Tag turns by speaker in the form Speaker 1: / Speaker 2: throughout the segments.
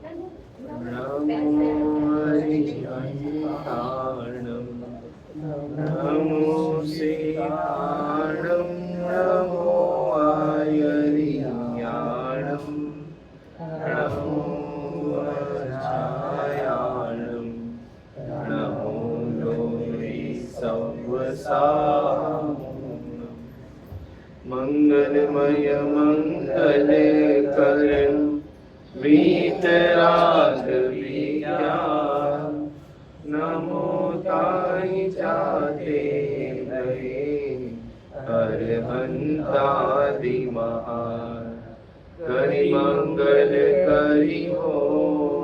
Speaker 1: नमो हरिहंताणं नमो सिंहाणं नमो आयरियाणं नमो वज्रायाणं नमो लोहि संवसानम् मंगलमय मंगलकरण वीतराग विज्ञान नमो ताई जाते गए अरहंतादि महान करि मंगल करि हो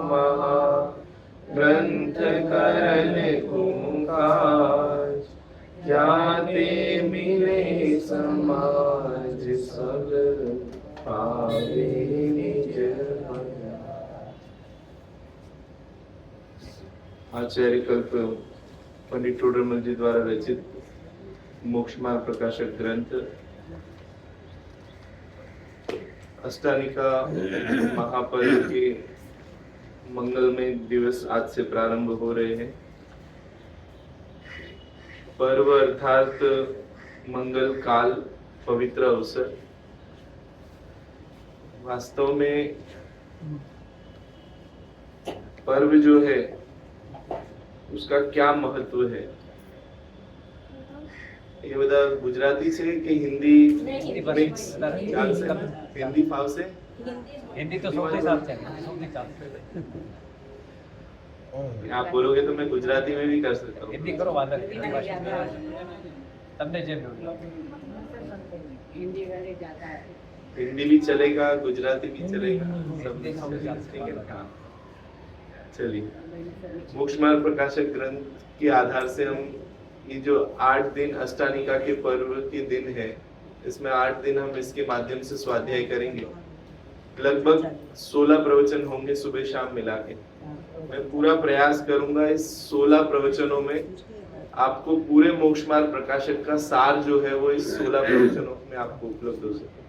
Speaker 1: महा ग्रंथ करन कुमकाज जाते मिले समाज सब पावे निज भला। आचार्य कल्प पंडित टोडरमल जी द्वारा रचित मोक्ष मार्ग प्रकाशक ग्रंथ अष्टानिका महापर्व के मंगलमय दिवस आज से प्रारंभ हो रहे हैं। पर्व अर्थात मंगल काल पवित्र अवसर। वास्तव में पर्व जो है उसका क्या महत्व है, ये बता गुजराती से कि हिंदी मिक्स? हिंदी भाव से
Speaker 2: हिंदी तो सौથી ચાલશે
Speaker 1: आप बोलोगे तो मैं गुजराती में भी कर सकता हूँ।
Speaker 2: हिंदी करो वांधो हिंदी भाषा તમને જેમ
Speaker 1: हिंदी भी चलेगा, गुजराती भी चलेगा, सब ठीक है ना? चलिए, मोक्ष मार्ग प्रकाशक ग्रंथ के आधार से हम ये जो 8 दिन अष्टानिका के पर्व के दिन है, इसमें 8 दिन हम इसके माध्यम से स्वाध्याय करेंगे। लगभग 16 प्रवचन होंगे सुबह शाम मिला के। मैं पूरा प्रयास करूंगा इस 16 प्रवचनों में आपको पूरे मोक्ष मार्ग प्रकाशक का सार जो है वो इस 16 प्रवचनों में आपको उपलब्ध हो सके।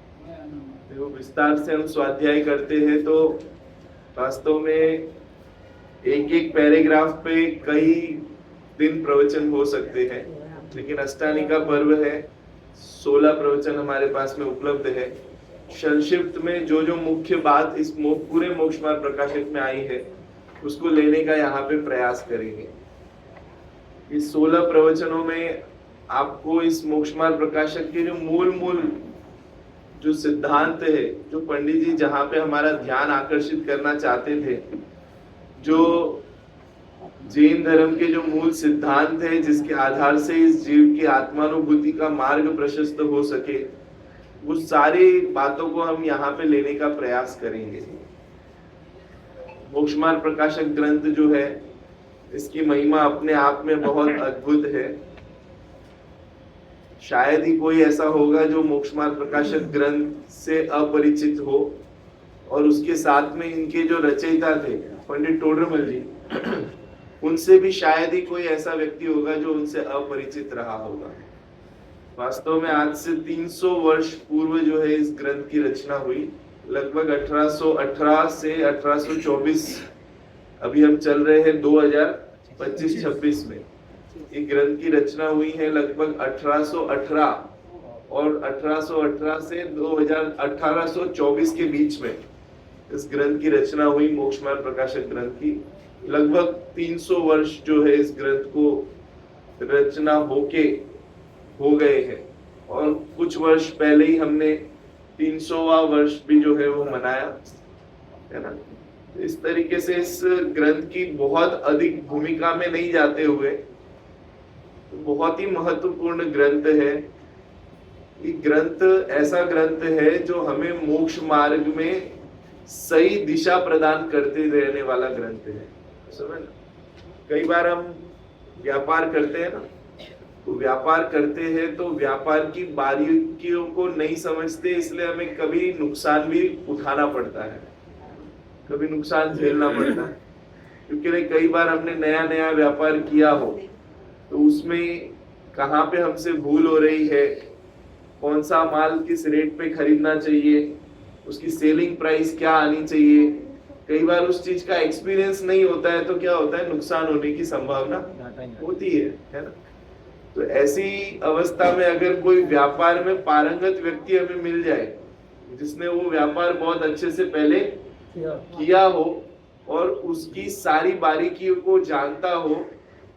Speaker 1: तो विस्तार से हम स्वाध्याय करते हैं तो वास्तव में एक एक पैराग्राफ पे कई दिन प्रवचन हो सकते हैं, लेकिन अष्टानिका पर्व है, 16 प्रवचन हमारे पास में उपलब्ध है। संक्षिप्त में जो जो मुख्य बात इस पूरे मोक्ष मार्ग प्रकाशक में आई है उसको लेने का यहाँ पे प्रयास करेंगे। इस 16 प्रवचनों में आपको इस मोक्ष मार्ग प्रकाशक के जो मूल जो सिद्धांत है, जो पंडित जी जहाँ पे हमारा ध्यान आकर्षित करना चाहते थे, जो जैन धर्म के जो मूल सिद्धांत है जिसके आधार से इस जीव की आत्मानुभूति का मार्ग प्रशस्त हो सके, वो सारी बातों को हम यहाँ पे लेने का प्रयास करेंगे। मोक्ष मार्ग प्रकाशक ग्रंथ जो है इसकी महिमा अपने आप में बहुत अद्भुत है। शायद ही कोई ऐसा होगा जो मोक्ष मार्ग प्रकाशक ग्रंथ से अपरिचित हो, और उसके साथ में इनके जो रचयिता थे पंडित टोडरमल जी, उनसे भी शायद ही कोई ऐसा व्यक्ति होगा जो उनसे अपरिचित रहा होगा। वास्तव में आज से 300 वर्ष पूर्व जो है इस ग्रंथ की रचना हुई, लगभग 1818 से 1824, अभी हम चल रहे हैं 2025-26 में। ये ग्रंथ की रचना हुई है लगभग 1818 और 1818 से 1824 के बीच में इस ग्रंथ की रचना हुई। मोक्ष मार्ग प्रकाशक ग्रंथ की लगभग 300 वर्ष जो है इस ग्रंथ को रचना होके हो गए हैं, और कुछ वर्ष पहले ही हमने 300वां वर्ष भी जो है वो मनाया है ना। इस तरीके से इस ग्रंथ की बहुत अधिक भूमिका में नहीं जाते हुए, बहुत ही महत्वपूर्ण ग्रंथ है। ये ग्रंथ ऐसा ग्रंथ है जो हमें मोक्ष मार्ग में सही दिशा प्रदान करते रहने वाला ग्रंथ है। समझ, कई बार हम व्यापार करते हैं ना, तो व्यापार करते हैं तो व्यापार की बारीकियों को नहीं समझते, इसलिए हमें कभी नुकसान भी उठाना पड़ता है, कभी नुकसान झेलना पड़ता है। क्योंकि कई बार हमने नया नया व्यापार किया हो तो उसमें कहाँ पे हमसे भूल हो रही है, कौन सा माल किस रेट पे खरीदना चाहिए, उसकी सेलिंग प्राइस क्या आनी चाहिए, कई बार उस चीज का एक्सपीरियंस नहीं होता है तो क्या होता है, नुकसान होने की संभावना होती है ना। तो ऐसी अवस्था में अगर कोई व्यापार में पारंगत व्यक्ति हमें मिल जाए, जिसने वो व्यापार बहुत अच्छे से पहले किया हो और उसकी सारी बारीकियों को जानता हो,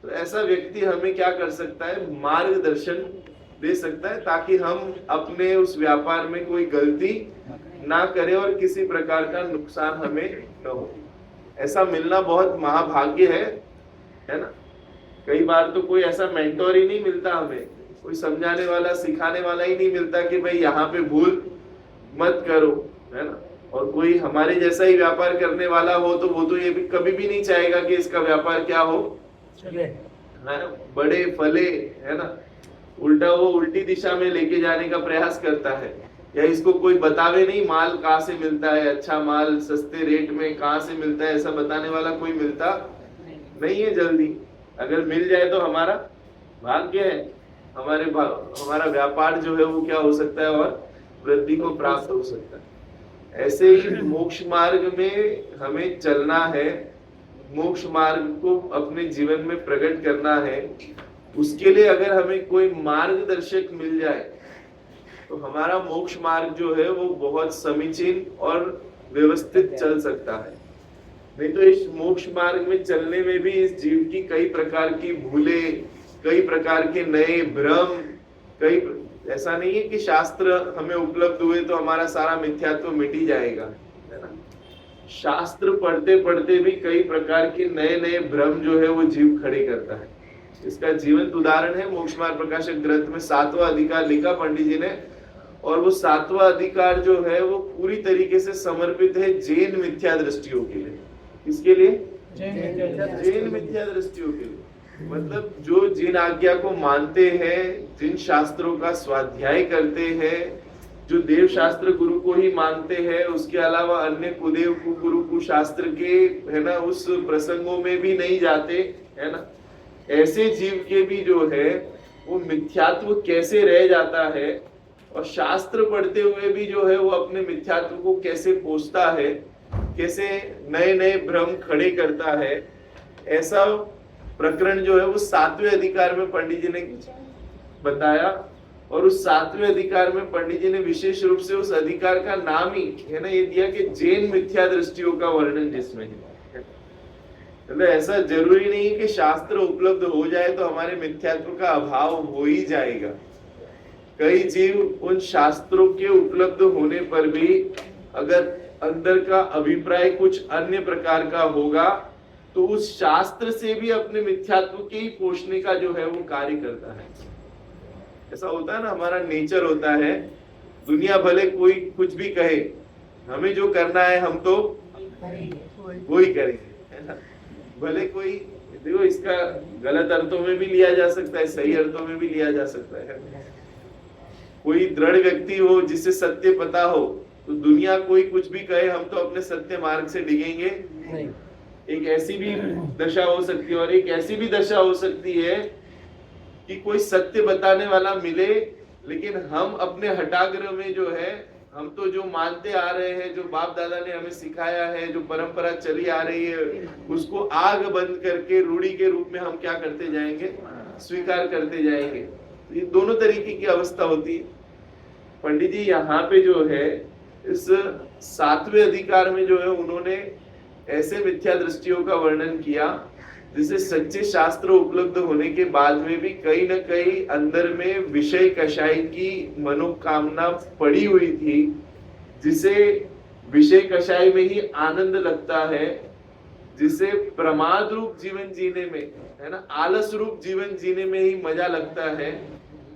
Speaker 1: तो ऐसा व्यक्ति हमें क्या कर सकता है, मार्गदर्शन दे सकता है, ताकि हम अपने उस व्यापार में कोई गलती ना करें और किसी प्रकार का नुकसान हमें न हो। ऐसा मिलना बहुत महाभाग्य है ना। कई बार तो कोई ऐसा मेंटोर ही नहीं मिलता हमें, कोई समझाने वाला सिखाने वाला ही नहीं मिलता कि भाई यहाँ पे भूल मत करो, है ना। और कोई हमारे जैसा ही व्यापार करने वाला हो तो वो तो ये भी कभी भी नहीं चाहेगा कि इसका व्यापार क्या हो, है ना, बड़े फले, है ना। उल्टा वो उल्टी दिशा में लेके जाने का प्रयास करता है, या इसको कोई बतावे नहीं माल कहाँ से मिलता है, अच्छा माल सस्ते रेट में कहाँ से मिलता है, ऐसा बताने वाला कोई मिलता नहीं है जल्दी। अगर मिल जाए तो हमारा भाग्य है, हमारा व्यापार जो है वो क्या हो सकता है और वृद्धि को प्राप्त हो सकता है। ऐसे ही मोक्ष मार्ग में हमें चलना है, मोक्ष मार्ग को अपने जीवन में प्रकट करना है। उसके लिए अगर हमें कोई मार्गदर्शक मिल जाए तो हमारा मोक्ष मार्ग जो है वो बहुत समीचीन और व्यवस्थित चल सकता है। नहीं तो इस मोक्ष मार्ग में चलने में भी इस जीव की कई प्रकार की भूलें, कई प्रकार के नए भ्रम, ऐसा नहीं है कि शास्त्र हमें उपलब्ध हुए तो हमारा सारा मिथ्यात्व मिट ही जाएगा, है ना। शास्त्र पढ़ते पढ़ते भी कई प्रकार के नए नए भ्रम जो है वो जीव खड़े करता है। इसका जीवंत उदाहरण है मोक्ष मार्ग प्रकाशक ग्रंथ में 7वां अधिकार लिखा पंडित जी ने, और वो 7वां अधिकार जो है वो पूरी तरीके से समर्पित है जैन मिथ्या दृष्टियों के लिए। किसके लिए? जैन मिथ्या दृष्टियों के लिए। मतलब जो जिन आज्ञा को मानते हैं, जिन शास्त्रों का स्वाध्याय करते हैं, जो देव शास्त्र गुरु को ही मानते हैं, उसके अलावा अन्य कुदेव कुगुरु कुशास्त्र के, है ना, उस प्रसंगों में भी नहीं जाते, है ना। ऐसे जीव के भी जो है वो मिथ्यात्व कैसे रह जाता है, और शास्त्र पढ़ते हुए भी जो है वो अपने मिथ्यात्व को कैसे पोषता है, कैसे नए नए भ्रम खड़े करता है, ऐसा प्रकरण जो है वो 7वें अधिकार में पंडित जी ने बताया। और उस 7वें अधिकार में पंडित जी ने विशेष रूप से उस अधिकार का नाम ही, है ना, ये दिया कि जैन मिथ्या दृष्टियों का वर्णन जिसमें है। मतलब ऐसा जरूरी नहीं है कि शास्त्र उपलब्ध हो जाए तो हमारे मिथ्यात्व का अभाव हो ही जाएगा। कई जीव उन शास्त्रों के उपलब्ध होने पर भी अगर अंदर का अभिप्राय कुछ अन्य प्रकार का होगा तो उस शास्त्र से भी अपने मिथ्यात्व के ही पोषने का जो है वो कार्य करता है। ऐसा होता है ना, हमारा नेचर होता है, दुनिया भले कोई कुछ भी कहे, हमें जो करना है हम तो वही करेंगे, है ना। भले कोई, देखो इसका गलत अर्थों में भी लिया जा सकता है, सही अर्थों में भी लिया जा सकता है। कोई दृढ़ व्यक्ति हो जिसे सत्य पता हो तो दुनिया कोई कुछ भी कहे हम तो अपने सत्य मार्ग से डिगेंगे नहीं। एक ऐसी भी दशा हो सकती है, और एक ऐसी भी दशा हो सकती है कि कोई सत्य बताने वाला मिले, लेकिन हम अपने हठाग्रह में जो है, हम तो जो मानते आ रहे हैं, जो बाप दादा ने हमें सिखाया है, जो परंपरा चली आ रही है, उसको आग बंद करके रूढ़ी के रूप में हम क्या करते जाएंगे, स्वीकार करते जाएंगे। ये दोनों तरीके की अवस्था होती है। पंडित जी यहाँ पे जो है इस 7वें अधिकार में जो है उन्होंने ऐसे मिथ्या दृष्टियों का वर्णन किया जिसे सच्चे शास्त्र उपलब्ध होने के बाद में भी कहीं न कहीं अंदर में विषय कषाय की मनोकामना पड़ी हुई थी, जिसे विषय कषाय में ही आनंद लगता है, जिसे प्रमाद रूप जीवन जीने में, है ना, आलस रूप जीवन जीने में ही मजा लगता है।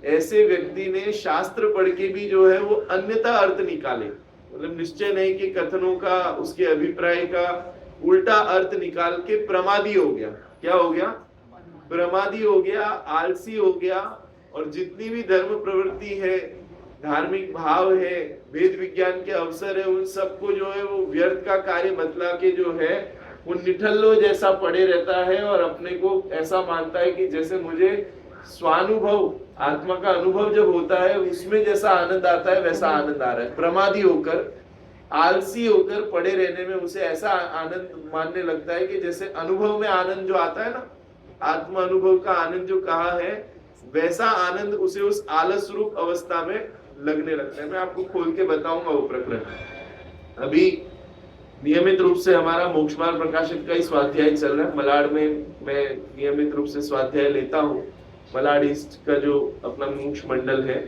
Speaker 1: ऐसे व्यक्ति ने शास्त्र पढ़ के भी जो है वो अन्यथा अर्थ निकाले, मतलब निश्चय नहीं कि कथनों का, उसके अभिप्राय का उल्टा अर्थ निकाल के प्रमादी हो गया। क्या हो गया? प्रमादी हो गया, आलसी हो गया, और जितनी भी धर्म प्रवृत्ति है, धार्मिक भाव है, वेद विज्ञान के अवसर है, उन सबको जो है वो व्यर्थ का कार्य बतला के जो है वो निठल्लो जैसा पड़े रहता है, और अपने को ऐसा मानता है कि जैसे मुझे स्वानुभव, आत्मा का अनुभव जब होता है उसमें जैसा आनंद आता है वैसा आनंद आ रहा है। प्रमादी होकर आलसी होकर पड़े रहने में उसे ऐसा आनंद मानने लगता है कि जैसे अनुभव में आनंद जो आता है ना, आत्म अनुभव का आनंद जो कहा है, वैसा आनंद उसे उस आलस रूप अवस्था में लगने लगता है। मैं आपको खोल के बताऊंगा वो प्रकरण। अभी नियमित रूप से हमारा मोक्ष मार्ग प्रकाशक का ही स्वाध्याय चल रहा है। मलाड में मैं नियमित रूप से स्वाध्याय लेता हूँ। मलाड ईस्ट का जो अपना मोक्ष मंडल है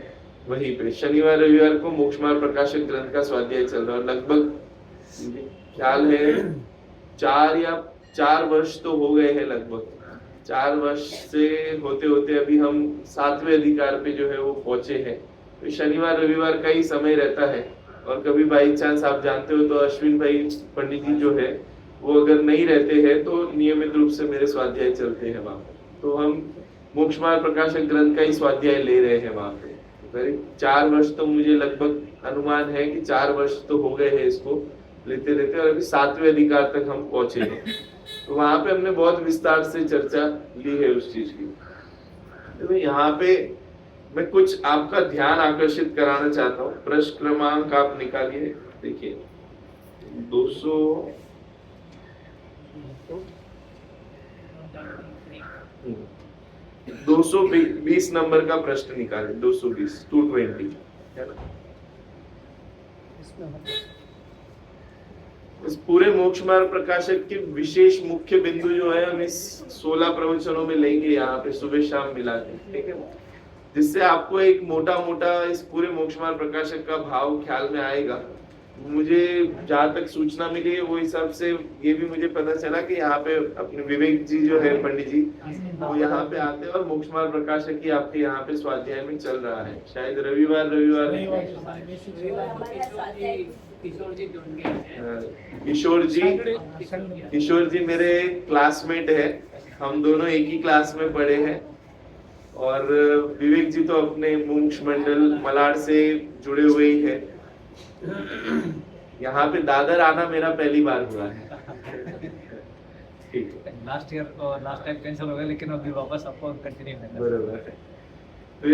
Speaker 1: वहीं पे शनिवार रविवार को मोक्ष मार्ग प्रकाशक ग्रंथ का स्वाध्याय चल रहा है। लगभग ख्याल है 4 वर्ष तो हो गए हैं। लगभग 4 वर्ष से होते होते अभी हम 7वें अधिकार पे जो है वो पहुंचे हैं। तो शनिवार रविवार का ही समय रहता है। और कभी बाई चांस आप जानते हो तो अश्विन भाई पंडित जी जो है वो अगर नहीं रहते हैं तो नियमित रूप से मेरे स्वाध्याय चलते हैं वहां पे। तो हम मोक्ष मार्ग प्रकाशक ग्रंथ का ही स्वाध्याय ले रहे हैं वहां पे। करीब 4 वर्ष तो मुझे लगभग अनुमान है कि 4 वर्ष तो हो गए हैं इसको लेते लेते, और अभी 7वें अधिकार तक हम पहुंचे हैं। तो वहां पे हमने बहुत विस्तार से चर्चा ली है उस चीज की। तो यहाँ पे मैं कुछ आपका ध्यान आकर्षित कराना चाहता हूँ। प्रश्न क्रमांक आप निकालिए, देखिए 220 नंबर का प्रश्न निकाले। 220 220 है ना। इस पूरे मोक्ष मार्ग प्रकाशक के विशेष मुख्य बिंदु जो है हम इस 16 प्रवचनों में लेंगे यहाँ पे सुबह शाम मिला के, ठीक है, जिससे आपको एक मोटा मोटा इस पूरे मोक्ष मार्ग प्रकाशक का भाव ख्याल में आएगा। मुझे जहाँ तक सूचना मिली है वो हिसाब से ये भी मुझे पता चला कि यहाँ पे अपने विवेक जी जो है पंडित जी वो यहाँ पे आते हैं और मोक्ष मार्ग प्रकाशक ही आपके यहाँ पे स्वाध्याय में चल रहा है। शायद रविवार किशोर जी मेरे क्लासमेट है। हम दोनों एक ही क्लास में पढ़े हैं। और विवेक जी तो अपने मोक्ष मंडल मलाड से जुड़े हुए ही है। यहाँ पे दादर आना मेरा पहली बार हुआ है। ठीक है,
Speaker 2: लास्ट टाइम कैंसिल हो गया, लेकिन अभी वापस आपको कंटिन्यू करना है।
Speaker 1: बराबर है। तो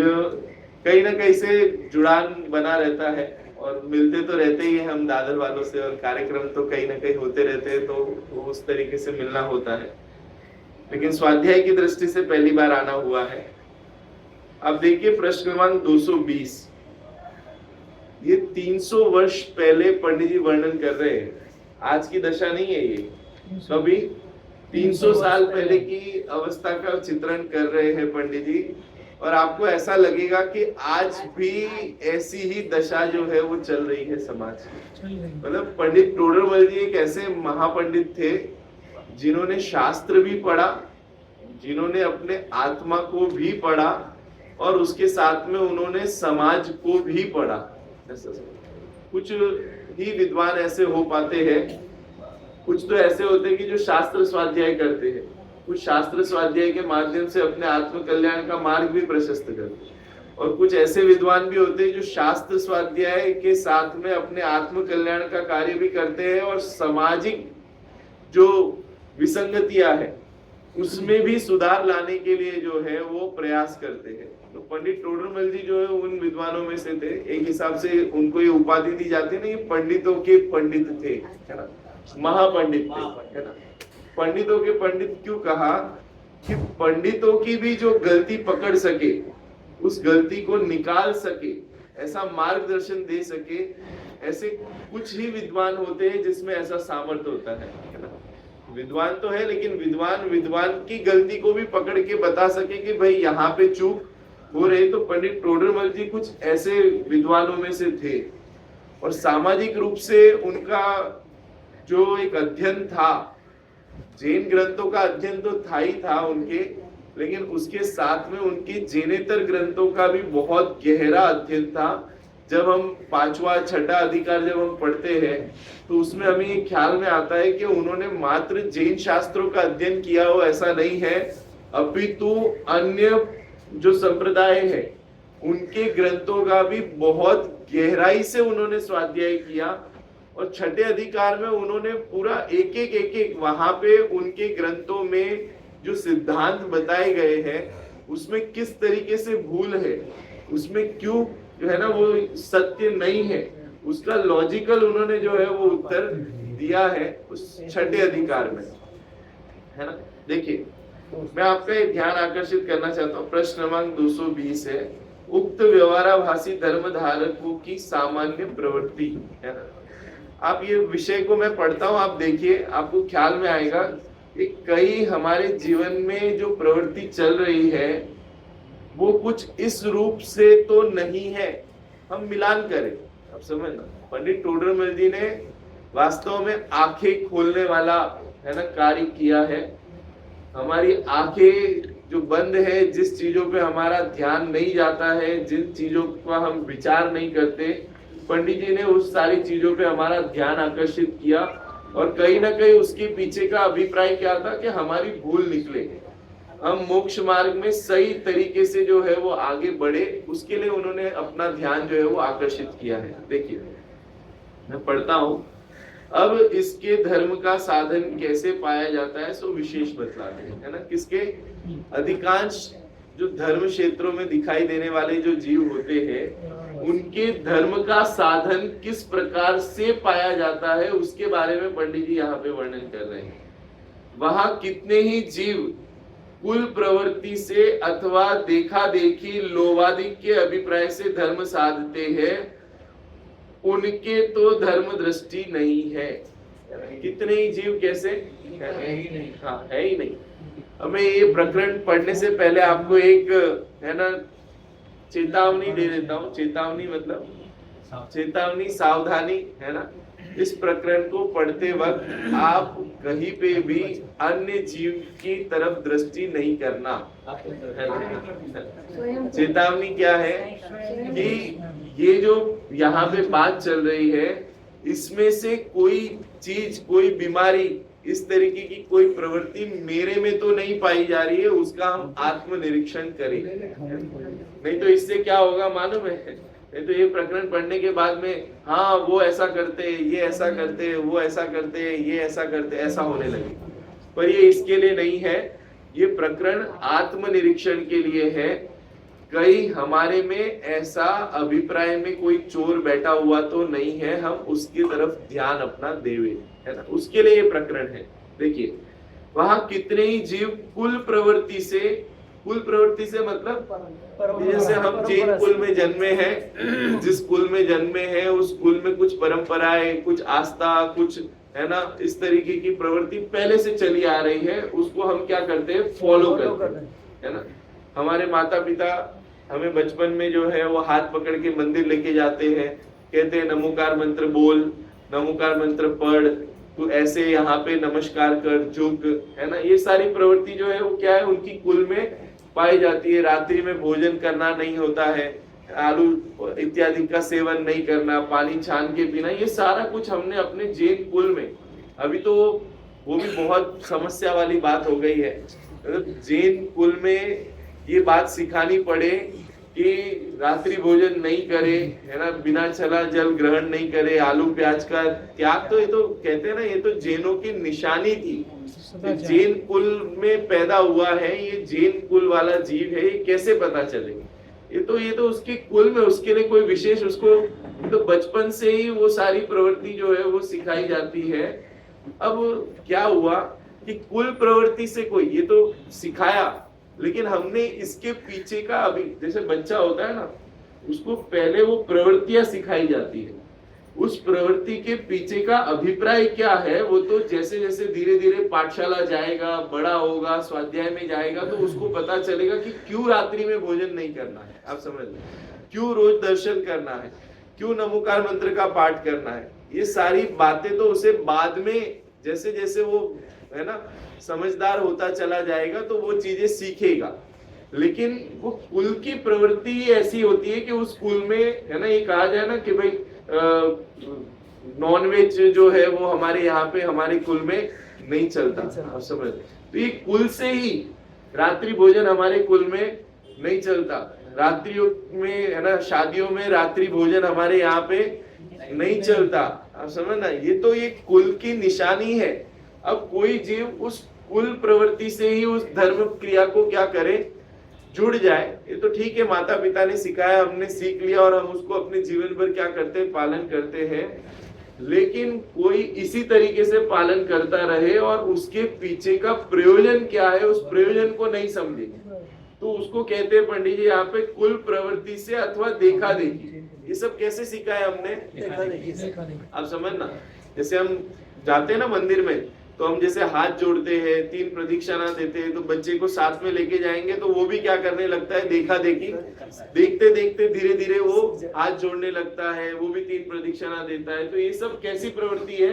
Speaker 1: कहीं ना कहीं से जुड़ान बना रहता है और मिलते तो रहते ही हैं हम दादर वालों से, और कार्यक्रम तो कहीं ना कहीं होते रहते हैं, तो उस तरीके से मिलना होता है। लेकिन स्वाध्याय की दृष्टि से पहली बार आना हुआ है। अब देखिए प्रश्न क्रमांक 220। ये 300 वर्ष पहले पंडित जी वर्णन कर रहे हैं। आज की दशा नहीं है ये, कभी 300 साल पहले की अवस्था का चित्रण कर रहे हैं पंडित जी। और आपको ऐसा लगेगा कि आज भी ऐसी ही दशा जो है वो चल रही है समाज में। मतलब पंडित टोडरमल जी एक ऐसे महापंडित थे जिन्होंने शास्त्र भी पढ़ा, जिन्होंने अपने आत्मा को भी पढ़ा, और उसके साथ में उन्होंने समाज को भी पढ़ा। कुछ ही विद्वान ऐसे हो पाते हैं, कुछ तो ऐसे होते हैं कि जो शास्त्र स्वाध्याय करते हैं, कुछ शास्त्र स्वाध्याय के माध्यम से अपने आत्म कल्याण का मार्ग भी प्रशस्त करते हैं, और कुछ ऐसे विद्वान भी होते हैं जो शास्त्र स्वाध्याय के साथ में अपने आत्म कल्याण का कार्य भी करते हैं और सामाजिक जो विसंगतियां है उसमें भी सुधार लाने के लिए जो है वो प्रयास करते हैं। तो पंडित टोडरमल जी जो है उन विद्वानों में से थे। एक हिसाब से उनको ये उपाधि दी जाती है ना, ये पंडितों के पंडित थे, है ना, महापंडित थे, है ना। पंडितों के पंडित क्यों कहा? कि पंडितों की भी जो गलती पकड़ सके, उस गलती को निकाल सके, ऐसा मार्गदर्शन दे सके, ऐसे कुछ ही विद्वान होते हैं जिसमें ऐसा सामर्थ्य होता है ना। विद्वान तो है, लेकिन विद्वान की गलती को भी पकड़ के बता सके कि भाई यहाँ पे चूक हो रही। तो पंडित टोडरमल जी कुछ ऐसे विद्वानों में से थे। और सामाजिक रूप से उनका जो एक अध्ययन था, जैन ग्रंथों का अध्ययन तो था ही था उनके, लेकिन उसके साथ में उनके जैनेतर ग्रंथों का भी बहुत गहरा अध्ययन था। जब हम 5वां 6ठा अधिकार जब हम पढ़ते हैं तो उसमें हमें ये ख्याल में आता है कि उन्होंने मात्र जैन शास्त्रों का अध्ययन किया हो ऐसा नहीं है, अपितु अन्य जो संप्रदाय है उनके ग्रंथों का भी बहुत गहराई से उन्होंने स्वाध्याय किया। और 6ठे अधिकार में उन्होंने पूरा एक एक वहां पे उनके ग्रंथों में जो सिद्धांत बताए गए हैं उसमें किस तरीके से भूल है, उसमें क्यों जो है ना वो सत्य नहीं है, उसका लॉजिकल उन्होंने जो है वो उत्तर दिया है उस छठे अधिकार में, है ना। देखिए, मैं आपका ये ध्यान आकर्षित करना चाहता हूँ, प्रश्न क्रमांक 220 है, उक्त व्यवहाराभासी धर्म धारकों की सामान्य प्रवृत्ति, है ना। आप ये विषय को मैं पढ़ता हूँ, आप देखिए, आपको ख्याल में आएगा कि कई हमारे जीवन में जो प्रवृत्ति चल रही है वो कुछ इस रूप से तो नहीं है। हम मिलान करें, अब समझना, पंडित टोडरमल जी ने वास्तव में आंखें खोलने वाला, है ना, कार्य किया है। हमारी आंखें जो बंद है, जिस चीजों पे हमारा ध्यान नहीं जाता है, जिन चीजों का हम विचार नहीं करते, पंडित जी ने उस सारी चीजों पे हमारा ध्यान आकर्षित किया। और कहीं ना कहीं उसके पीछे का अभिप्राय क्या था कि हमारी भूल निकले, हम मोक्ष मार्ग में सही तरीके से जो है वो आगे बढ़े, उसके लिए उन्होंने अपना ध्यान जो है वो आकर्षित किया है। देखिए, मैं पढ़ता हूं, अब इसके धर्म का साधन कैसे पाया जाता है, सो विशेष बतलाते हैं, है ना। किसके? अधिकांश जो धर्म क्षेत्रों में दिखाई देने वाले जो जीव होते हैं, उनके धर्म का साधन किस प्रकार से पाया जाता है, उसके बारे में पंडित जी यहाँ पे वर्णन कर रहे हैं। वहां कितने ही जीव कुल प्रवृत्ति से अथवा देखा देखी लोभादिक के अभिप्राय से धर्म साधते हैं, उनके तो धर्म दृष्टि नहीं है। कितने ही जीव कैसे है ही नहीं, हाँ है ही नहीं। हमें ये प्रकरण पढ़ने से पहले आपको एक, है ना, चेतावनी दे देता हूँ। चेतावनी मतलब चेतावनी, सावधानी, है ना। इस प्रकरण को पढ़ते वक्त आप कहीं पे भी अन्य जीव की तरफ दृष्टि नहीं करना। चेतावनी क्या है कि ये जो यहाँ पे बात चल रही है, इसमें से कोई चीज, कोई बीमारी, इस तरीके की कोई प्रवृत्ति मेरे में तो नहीं पाई जा रही है, उसका हम आत्मनिरीक्षण करें। नहीं तो इससे क्या होगा मालूम है? नहीं तो ये प्रकरण पढ़ने के बाद में, हाँ वो ऐसा करते, ये ऐसा करते, वो ऐसा करते, ये ऐसा करते, ऐसा होने लगे। पर ये इसके लिए नहीं है, ये प्रकरण आत्मनिरीक्षण के लिए है। कहीं हमारे में ऐसा अभिप्राय में कोई चोर बैठा हुआ तो नहीं है, हम उसकी तरफ ध्यान अपना देवे, है ना, उसके लिए ये प्रकरण है। देखिए, वहां कितने ही जीव कुल प्रवृत्ति से, कुल प्रवृत्ति से मतलब जैसे हम जैन कुल में जन्मे हैं, जिस कुल में जन्मे हैं उस कुल में कुछ परंपराएं, कुछ आस्था, कुछ, है ना, इस तरीके की प्रवृत्ति पहले से चली आ रही है, उसको हम क्या करते हैं? फॉलो करते हैं, है ना। हमारे माता पिता हमें बचपन में जो है वो हाथ पकड़ के मंदिर लेके जाते हैं, कहते हैं नमोकार मंत्र बोल, नमोकार मंत्र पढ़, तू ऐसे यहाँ पे नमस्कार कर, झुक, है ना। ये सारी प्रवृत्ति जो है वो क्या है? उनकी कुल में पाई जाती है। रात्रि में भोजन करना नहीं होता है, आलू इत्यादि का सेवन नहीं करना, पानी छान के पीना, ये सारा कुछ हमने अपने जैन कुल में, अभी तो वो भी बहुत समस्या वाली बात हो गई है, जैन कुल में ये बात सिखानी पड़े कि रात्रि भोजन नहीं करे, है ना, बिना चला जल ग्रहण नहीं करे, आलू प्याज का त्याग, तो ये तो कहते हैं ना, ये तो जैनों की निशानी थी। जैन कुल में पैदा हुआ है, ये जैन कुल वाला जीव है, ये कैसे पता चलेगा? ये तो उसके कुल में, उसके लिए कोई विशेष, उसको तो बचपन से ही वो सारी प्रवृत्ति जो है वो सिखाई जाती है। अब क्या हुआ कि कुल प्रवृत्ति से कोई, ये तो सिखाया, लेकिन हमने इसके पीछे का, अभी जैसे बच्चा होता है ना, उसको पहले वो प्रवृत्तियां सिखाई जाती है, उस प्रवृत्ति के पीछे का अभिप्राय क्या है, वो तो जैसे जैसे धीरे धीरे पाठशाला जाएगा, बड़ा होगा, स्वाध्याय में जाएगा, तो उसको पता चलेगा कि क्यों रात्रि में भोजन नहीं करना है, आप समझ लें, क्यों रोज दर्शन करना है, क्यों नमोकार मंत्र का पाठ करना है। ये सारी बातें तो उसे बाद में, जैसे जैसे वो, है ना, समझदार होता चला जाएगा तो वो चीजें सीखेगा। लेकिन वो कुल की प्रवृत्ति ही ऐसी होती है कि उस कुल में, है ना, ये कहा जाए ना कि भाई नॉनवेज जो है वो हमारे यहाँ पे, हमारे कुल में नहीं चलता, आप समझ। तो ये कुल से ही रात्रि भोजन हमारे कुल में नहीं चलता, रात्रियों में, है ना, शादियों में रात्रि भोजन हमारे यहाँ पे नहीं चलता, आप समझ ना। ये तो ये कुल की निशानी है। अब कोई जीव उस कुल प्रवृत्ति से ही उस धर्म क्रिया को क्या करे, जुड़ जाए, ये तो ठीक है, माता पिता ने सिखाया, हमने सीख लिया और हम उसको अपने जीवन भर क्या करते हैं, पालन करते हैं। लेकिन कोई इसी तरीके से पालन करता रहे और उसके पीछे का प्रयोजन क्या है उस प्रयोजन को नहीं समझे, तो उसको कहते हैं पंडित जी यहाँ पे कुल प्रवृत्ति से अथवा देखा देखी। ये सब कैसे सीखा है हमने, आप समझना। जैसे हम जाते हैं ना मंदिर में, तो हम जैसे हाथ जोड़ते हैं, 3 प्रदक्षिणा देते हैं, तो बच्चे को साथ में लेके जाएंगे तो वो भी क्या करने लगता है, देखा देखी, देखते देखते धीरे धीरे वो हाथ जोड़ने लगता है, वो भी 3 प्रदक्षिणा देता है। तो ये सब कैसी प्रवृत्ति है,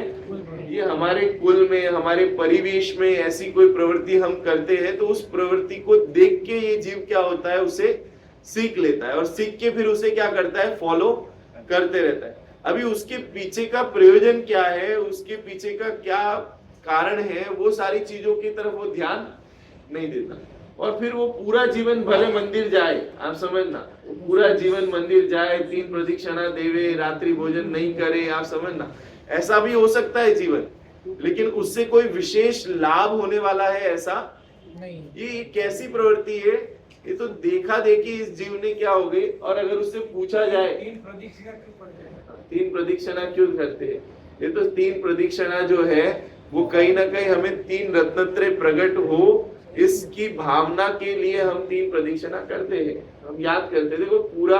Speaker 1: ये हमारे कुल में, हमारे परिवेश में ऐसी कोई प्रवृत्ति हम करते हैं, तो उस प्रवृत्ति को देख के ये जीव क्या होता है, उसे सीख लेता है और सीख के फिर उसे क्या करता है, फॉलो करते रहता है। अभी उसके पीछे का प्रयोजन क्या है, उसके पीछे का क्या कारण है, वो सारी चीजों की तरफ वो ध्यान नहीं देता। और फिर वो पूरा जीवन भले मंदिर जाए, आप समझना, पूरा जीवन मंदिर जाए, 3 प्रदक्षिणा देवे, रात्रि भोजन नहीं करे, आप समझना, ऐसा भी हो सकता है जीवन, लेकिन उससे कोई विशेष लाभ होने वाला है ऐसा नहीं। ये कैसी प्रवृत्ति है, ये तो देखा देखी इस जीव ने क्या हो गई। और अगर उससे पूछा जाए 3 प्रदक्षिणा क्यों करते हैं, ये तो 3 प्रदक्षिणा जो है वो कहीं ना कहीं हमें 3 रत्नत्रय प्रकट हो इसकी भावना के लिए हम 3 प्रदक्षिणा करते हैं, हम याद करते हैं। देखो पूरा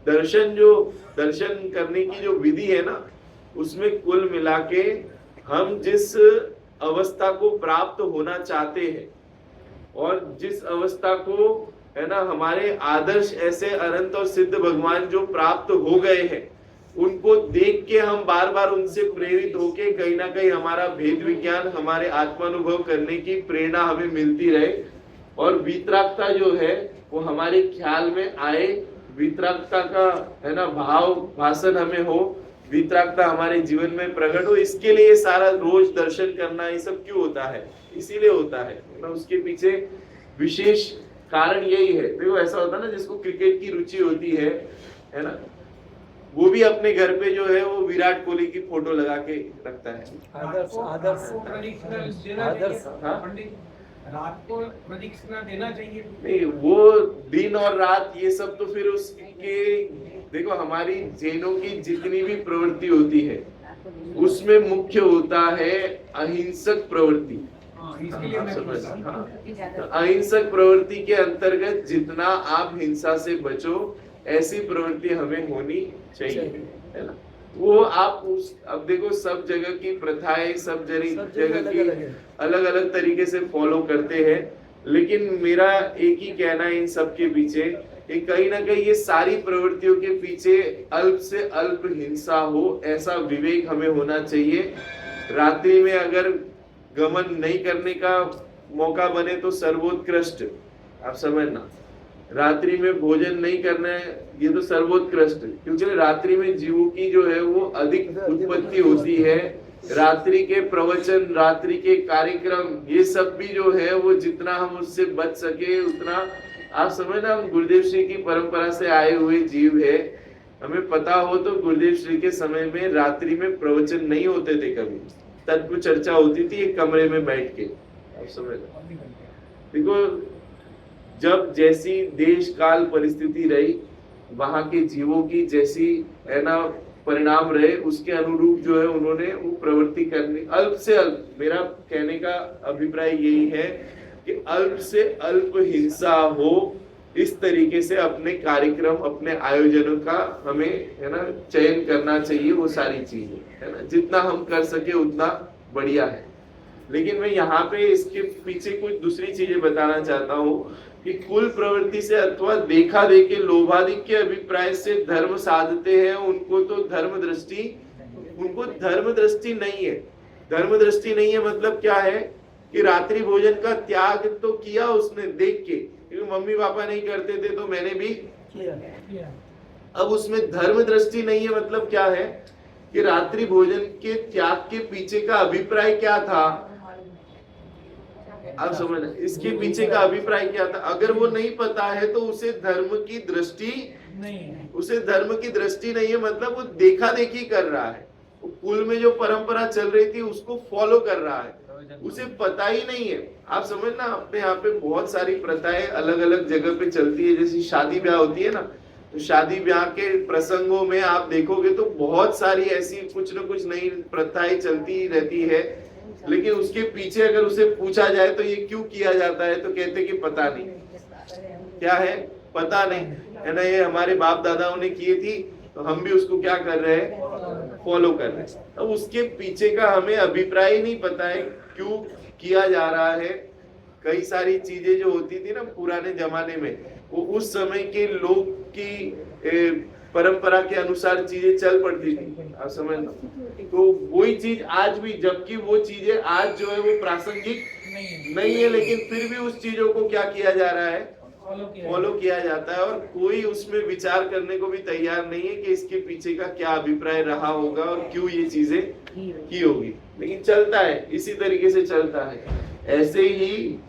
Speaker 1: दर्शन करने की जो विधि है ना, उसमें कुल मिला के हम जिस अवस्था को प्राप्त होना चाहते हैं और जिस अवस्था को है ना हमारे आदर्श ऐसे अनंत और सिद्ध भगवान जो प्राप्त हो गए हैं, उनको देख के हम बार बार उनसे प्रेरित होके कहीं ना कहीं हमारा भेद विज्ञान, हमारे आत्मानुभव करने की प्रेरणा हमें मिलती रहे। और वितरागता जो है वो हमारे ख्याल में आए, वितरागता का है ना भाव भाषण हमें हो, वितरागता हमारे जीवन में प्रकट हो। इसके लिए सारा रोज दर्शन करना ये सब क्यों होता है, इसीलिए होता है ना, उसके पीछे विशेष कारण यही है। देखो ऐसा होता है ना, जिसको क्रिकेट की रुचि होती है ना, वो भी अपने घर पे जो है वो विराट कोहली की फोटो लगा के रखता है।
Speaker 3: आदर्श
Speaker 4: रात को प्रदक्षिणा देना चाहिए।
Speaker 1: नहीं, वो दिन और रात ये सब तो फिर उसके, देखो हमारी जैनों की जितनी भी प्रवृत्ति होती है उसमें मुख्य होता है अहिंसक प्रवृत्ति। अहिंसक प्रवृत्ति के अंतर्गत जितना आप हिंसा से बचो ऐसी प्रवृत्ति हमें होनी चाहिए, है ना। वो आप अब देखो सब जगह की प्रथाएं, सब जगह की अलग अलग तरीके से फॉलो करते हैं, लेकिन मेरा एक ही कहना है इन सब के पीछे, कहीं ना कहीं ये सारी प्रवृत्तियों के पीछे अल्प से अल्प हिंसा हो, ऐसा विवेक हमें होना चाहिए। रात्रि में अगर गमन नहीं करने का मौका बने तो सर्वोत्कृष्ट, आप समझना, रात्रि में भोजन नहीं करना है ये तो सर्वोत्कृष्ट, क्योंकि रात्रि में जीवों की जो है वो अधिक उत्पत्ति होती है। रात्रि के प्रवचन, रात्रि के कार्यक्रम, ये सब भी जो है वो जितना हम उससे बच सके उतना, आप समझना, हम गुरुदेव श्री की परंपरा से आए हुए जीव है। हमें पता हो तो गुरुदेव श्री के समय में रात्रि में प्रवचन नहीं होते थे, कभी तत्व चर्चा होती थी एक कमरे में बैठ के, आप समझना। देखो जब जैसी देश काल परिस्थिति रही, वहां के जीवों की जैसी है ना परिणाम रहे, उसके अनुरूप जो है उन्होंने वो प्रवृत्ति करनी। अल्प से अल्प, मेरा कहने का अभिप्राय यही है कि अल्प से अल्प हिंसा हो, इस तरीके से अपने कार्यक्रम, अपने आयोजनों का हमें है ना चयन करना चाहिए। वो सारी चीजें है ना, जितना हम कर सके उतना बढ़िया है। लेकिन मैं यहाँ पे इसके पीछे कुछ दूसरी चीजें बताना चाहता हूँ कि कुल प्रवृत्ति से अथवा देखा देखे लोभादिक के अभिप्राय से धर्म साधते हैं, उनको तो धर्म दृष्टि नहीं है। धर्म दृष्टि नहीं है मतलब क्या है कि रात्रि भोजन का त्याग तो किया उसने देख के, क्योंकि मम्मी पापा नहीं करते थे तो मैंने भी किया। अब उसमें धर्म दृष्टि नहीं है मतलब क्या है कि रात्रि भोजन के त्याग के पीछे का अभिप्राय क्या था, आप समझ, इसके पीछे का अभिप्राय क्या था। अगर वो नहीं पता है तो उसे धर्म की दृष्टि नहीं है, उसे धर्म की दृष्टि नहीं है मतलब वो देखा देखी कर रहा है। कुल में जो परंपरा चल रही थी उसको फॉलो कर रहा है, उसे पता ही नहीं है। आप समझना, अपने यहाँ पे बहुत सारी प्रथाएं अलग अलग जगह पे चलती है, जैसे शादी ब्याह होती है ना, तो शादी ब्याह के प्रसंगों में आप देखोगे तो बहुत सारी ऐसी कुछ न कुछ नई प्रथाएं चलती रहती है, लेकिन उसके पीछे अगर उसे पूछा जाए तो ये क्यों किया जाता है तो कहते कि पता नहीं। क्या है? पता नहीं, है ना, ये हमारे बाप दादाओं ने किए थी तो हम भी उसको क्या कर रहे हैं? फॉलो कर रहे हैं। अब उसके पीछे का हमें अभिप्राय नहीं पता है क्यों किया जा रहा है। कई सारी चीजें जो होती थी ना पुराने जमाने में, वो उस समय के लोग की परंपरा के अनुसार चीजें चल पड़ती थी, आप समझना। तो वही चीज आज भी, जबकि वो चीजें आज जो है वो प्रासंगिक नहीं है, लेकिन फिर भी उस चीजों को क्या किया जा रहा है? फॉलो किया जाता है, और कोई उसमें विचार करने को भी तैयार नहीं है कि इसके पीछे का क्या अभिप्राय रहा होगा और क्यों ये चीजें की होगी, लेकिन चलता है, इसी तरीके से चलता है। ऐसे ही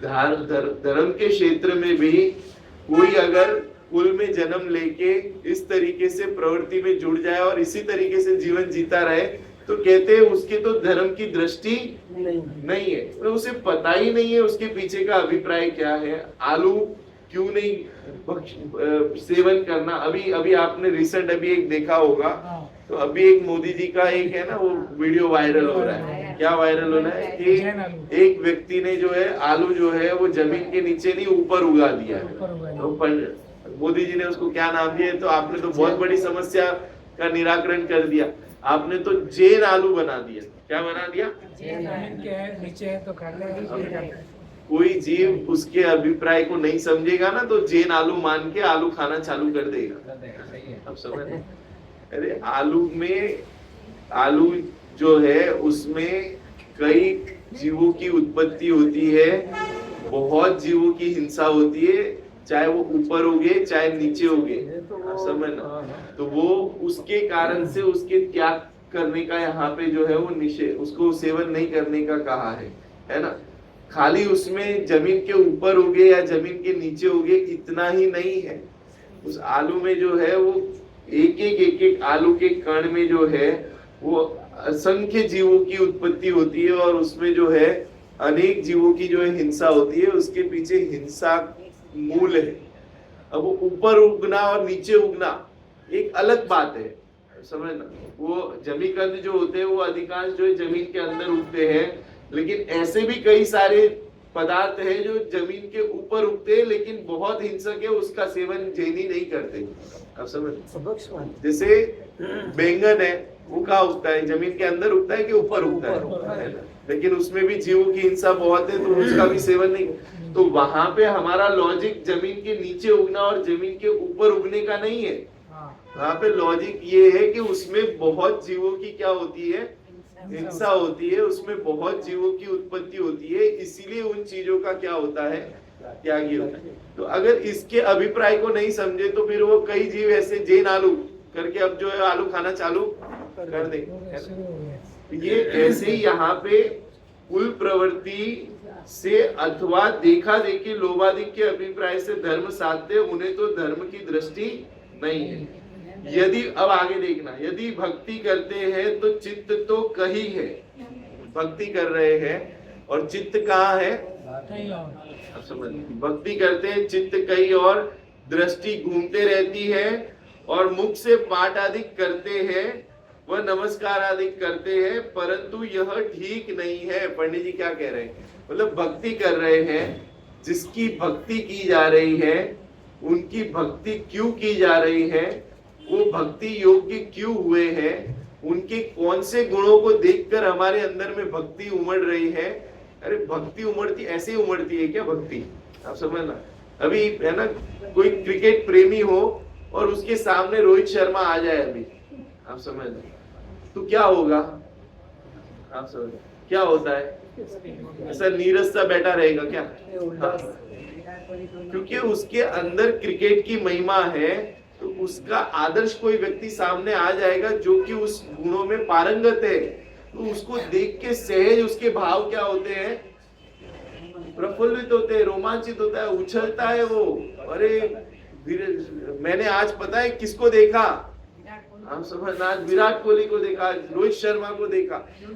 Speaker 1: धर्म के क्षेत्र में भी कोई अगर कुल में जन्म लेके इस तरीके से प्रवृत्ति में जुड़ जाए और इसी तरीके से जीवन जीता रहे, तो कहते हैं उसके तो धर्म की दृष्टि नहीं है, तो उसे पता ही नहीं है उसके पीछे का अभिप्राय क्या है। आलू क्यों नहीं सेवन करना? अभी आपने रिसेंट अभी एक देखा होगा, तो अभी एक मोदी जी का एक है ना वो वीडियो वायरल हो रहा है। क्या वायरल हो रहा है कि एक व्यक्ति ने जो है आलू जो है वो जमीन के नीचे नहीं ऊपर उगा दिया है, तो मोदी जी ने उसको क्या नाम दिया? तो आपने तो बहुत बड़ी समस्या का निराकरण कर दिया, आपने तो जैन आलू बना दिया। क्या बना दिया?
Speaker 4: नीचे है तो
Speaker 1: कोई जीव उसके अभिप्राय को नहीं समझेगा ना, तो जैन आलू मान के आलू खाना चालू कर देगा। अब समझ? अरे आलू जो है उसमें कई जीवों की उत्पत्ति होती है, बहुत जीवों की हिंसा होती है, चाहे वो ऊपर उगे चाहे नीचे उगे, समझना। तो वो उसके कारण से उसके त्याग करने का यहाँ पे जो है वो निषेध, उसको सेवन नहीं करने का कहा है ना। खाली उसमें जमीन के ऊपर उगे या जमीन के नीचे उगे इतना ही नहीं है, उस आलू में जो है वो एक एक आलू के कण में जो है वो असंख्य जीवों की उत्पत्ति होती है, और उसमें जो है अनेक जीवों की जो है हिंसा होती है, उसके पीछे हिंसा मूल है। अब वो ऊपर उगना और नीचे उगना एक अलग बात है, समझना। वो जमीकंद जो होते हैं वो अधिकांश जो है जमीन के अंदर उगते हैं, लेकिन ऐसे भी कई सारे पदार्थ है जो जमीन के ऊपर उगते हैं, लेकिन बहुत हिंसक है, उसका सेवन जैनी नहीं करते। अब समझ, जैसे बैंगन है, वो कहाँ उगता है? जमीन के अंदर उगता है कि ऊपर उगता है ना? लेकिन उसमें भी जीवों की हिंसा बहुत है, तो उसका भी सेवन नहीं। तो वहां पे हमारा लॉजिक जमीन के नीचे उगना और जमीन के ऊपर उगने का नहीं है, वहां पे लॉजिक ये है कि उसमें बहुत जीवों की क्या होती है? हिंसा होती है, उसमें बहुत जीवों की उत्पत्ति होती है, इसीलिए उन चीजों का क्या होता है? त्यागी होता है। तो अगर इसके अभिप्राय को नहीं समझे तो फिर वो कई जीव ऐसे जैन आलू करके अब जो है आलू खाना चालू कर देंगे। ये ऐसे ही यहाँ पे कुल प्रवृत्ति से अथवा देखा देखी लोभादिक के अभिप्राय से धर्म साधते, उन्हें तो धर्म की दृष्टि नहीं है। यदि अब आगे देखना, यदि भक्ति करते हैं तो चित्त तो कहीं है, भक्ति कर रहे हैं और चित्त कहाँ है? अब समझ, भक्ति करते हैं चित्त कहीं और, दृष्टि घूमते रहती है, और मुख से पाठ आदि करते हैं, वह नमस्कार आदि करते हैं, परंतु यह ठीक नहीं है। पंडित जी क्या कह रहे हैं? मतलब भक्ति कर रहे हैं, जिसकी भक्ति की जा रही है उनकी भक्ति क्यों की जा रही है, वो भक्ति योग्य क्यों हुए हैं, उनके कौन से गुणों को देखकर हमारे अंदर में भक्ति उमड़ रही है। अरे भक्ति उमड़ती ऐसे ही उमड़ती है क्या भक्ति? आप समझना। अभी है ना, कोई क्रिकेट प्रेमी हो और उसके सामने रोहित शर्मा आ जाए अभी, आप समझना, तो क्या होगा? आप समझ क्या होता है? ऐसा नीरस सा बैठा रहेगा क्या? क्योंकि उसके अंदर क्रिकेट की महिमा है, तो उसका आदर्श कोई व्यक्ति सामने आ जाएगा जो कि उस गुणों में पारंगत है, तो उसको देख के सहज उसके भाव क्या होते हैं? प्रफुल्लित होते हैं, रोमांचित होता है, उछलता है वो। अरे मैंने आज पता है किसको देखा? आप समझ ना, आज विराट कोहली को देखा, आज रोहित शर्मा को देखा,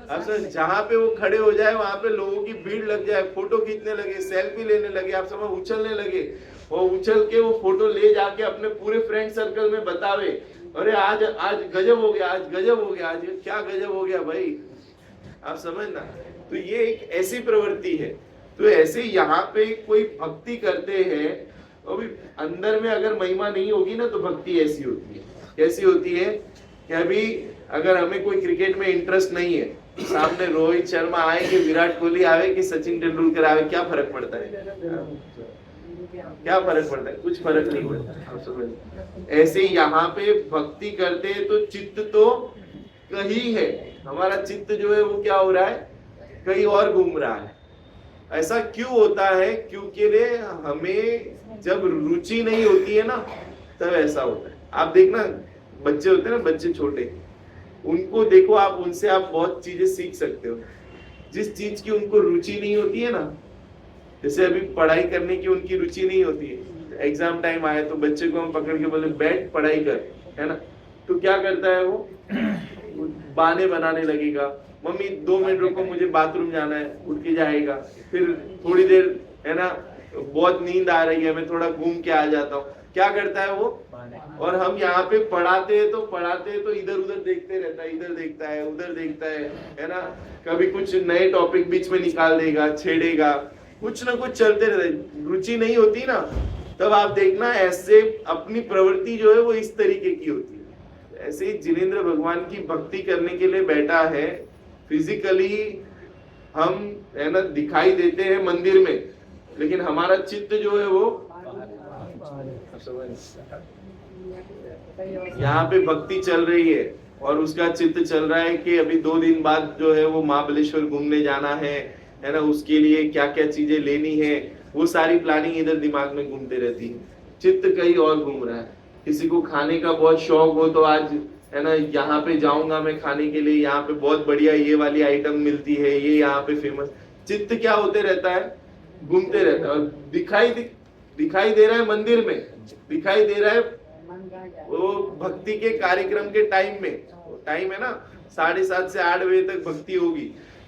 Speaker 1: आप समझ जहां पे वो खड़े हो जाए वहां पे लोगों की भीड़ लग जाए, फोटो खींचने लगे, सेल्फी लेने लगे, आप समझ उछलने लगे, और उछल के वो फोटो ले जाके अपने पूरे फ्रेंड सर्कल में बतावे, अरे आज आज गजब हो गया, आज गजब हो गया, आज क्या गजब हो गया भाई, आप समझ ना। तो ये एक ऐसी प्रवृत्ति है। तो ऐसे यहाँ पे कोई भक्ति करते हैं, अभी अंदर में अगर महिमा नहीं होगी ना तो भक्ति ऐसी होती है। कैसी होती है कि अभी अगर हमें कोई क्रिकेट में इंटरेस्ट नहीं है, सामने रोहित शर्मा आए कि विराट कोहली आवे कि सचिन तेंदुलकर आवे, क्या फर्क पड़ता है? क्या फर्क पड़ता है? कुछ फर्क नहीं पड़ता, आप समझ। ऐसे यहाँ पे भक्ति करते हैं तो चित्त तो कहीं है, हमारा चित्त जो है वो क्या हो रहा है, कहीं और घूम रहा है। ऐसा क्यों होता है? क्योंकि हमें जब रुचि नहीं होती है ना तब ऐसा होता है। आप देखना, बच्चे होते हैं ना, बच्चे छोटे, उनको देखो आप, उनसे आप बहुत चीजें सीख सकते हो। जिस चीज की उनको रुचि नहीं होती है ना, जैसे अभी पढ़ाई करने की उनकी रुचि नहीं होती है, एग्जाम टाइम आए तो बच्चे को हम पकड़ के बोले बैठ पढ़ाई कर, है ना, तो क्या करता है वो बहाने बनाने लगेगा, मम्मी 2 मिनट रुको मुझे बाथरूम जाना है, उठ के जाएगा, फिर थोड़ी देर, है ना, बहुत नींद आ रही है, मैं थोड़ा घूम के आ जाता हूँ, क्या करता है वो। और हम यहाँ पे पढ़ाते हैं तो इधर उधर देखते रहता है, इधर देखता है, उधर देखता है ना, कभी कुछ नए टॉपिक बीच में निकाल देगा, छेड़ेगा, कुछ ना कुछ चलते रहता है। रुचि नहीं होती ना तब आप देखना ऐसे अपनी प्रवृत्ति जो है वो इस तरीके की होती है। ऐसे ही जिनेंद्र भगवान की भक्ति करने के लिए बैठा है, फिजिकली हम, है ना, दिखाई देते हैं मंदिर में, लेकिन हमारा चित्त जो है वो यहाँ पे भक्ति चल रही है और उसका चित्त चल रहा है कि अभी 2 दिन बाद जो है वो महाबलेश्वर घूमने जाना है ना, उसके लिए क्या क्या चीजें लेनी है, वो सारी प्लानिंग इधर दिमाग में घूमते रहती है, चित्त कहीं और घूम रहा है। किसी को खाने का बहुत शौक हो तो आज, है ना, यहाँ पे जाऊंगा मैं खाने के लिए, यहाँ पे बहुत बढ़िया ये वाली आइटम मिलती है, ये यहाँ पे फेमस, चित्त क्या होते रहता है, घूमते रहता है। और दिखाई दे रहा है मंदिर में, दिखाई दे रहा है वो भक्ति के कार्यक्रम के टाइम में, टाइम है ना 7:30 से 8 बजे तक भक्ति होगी,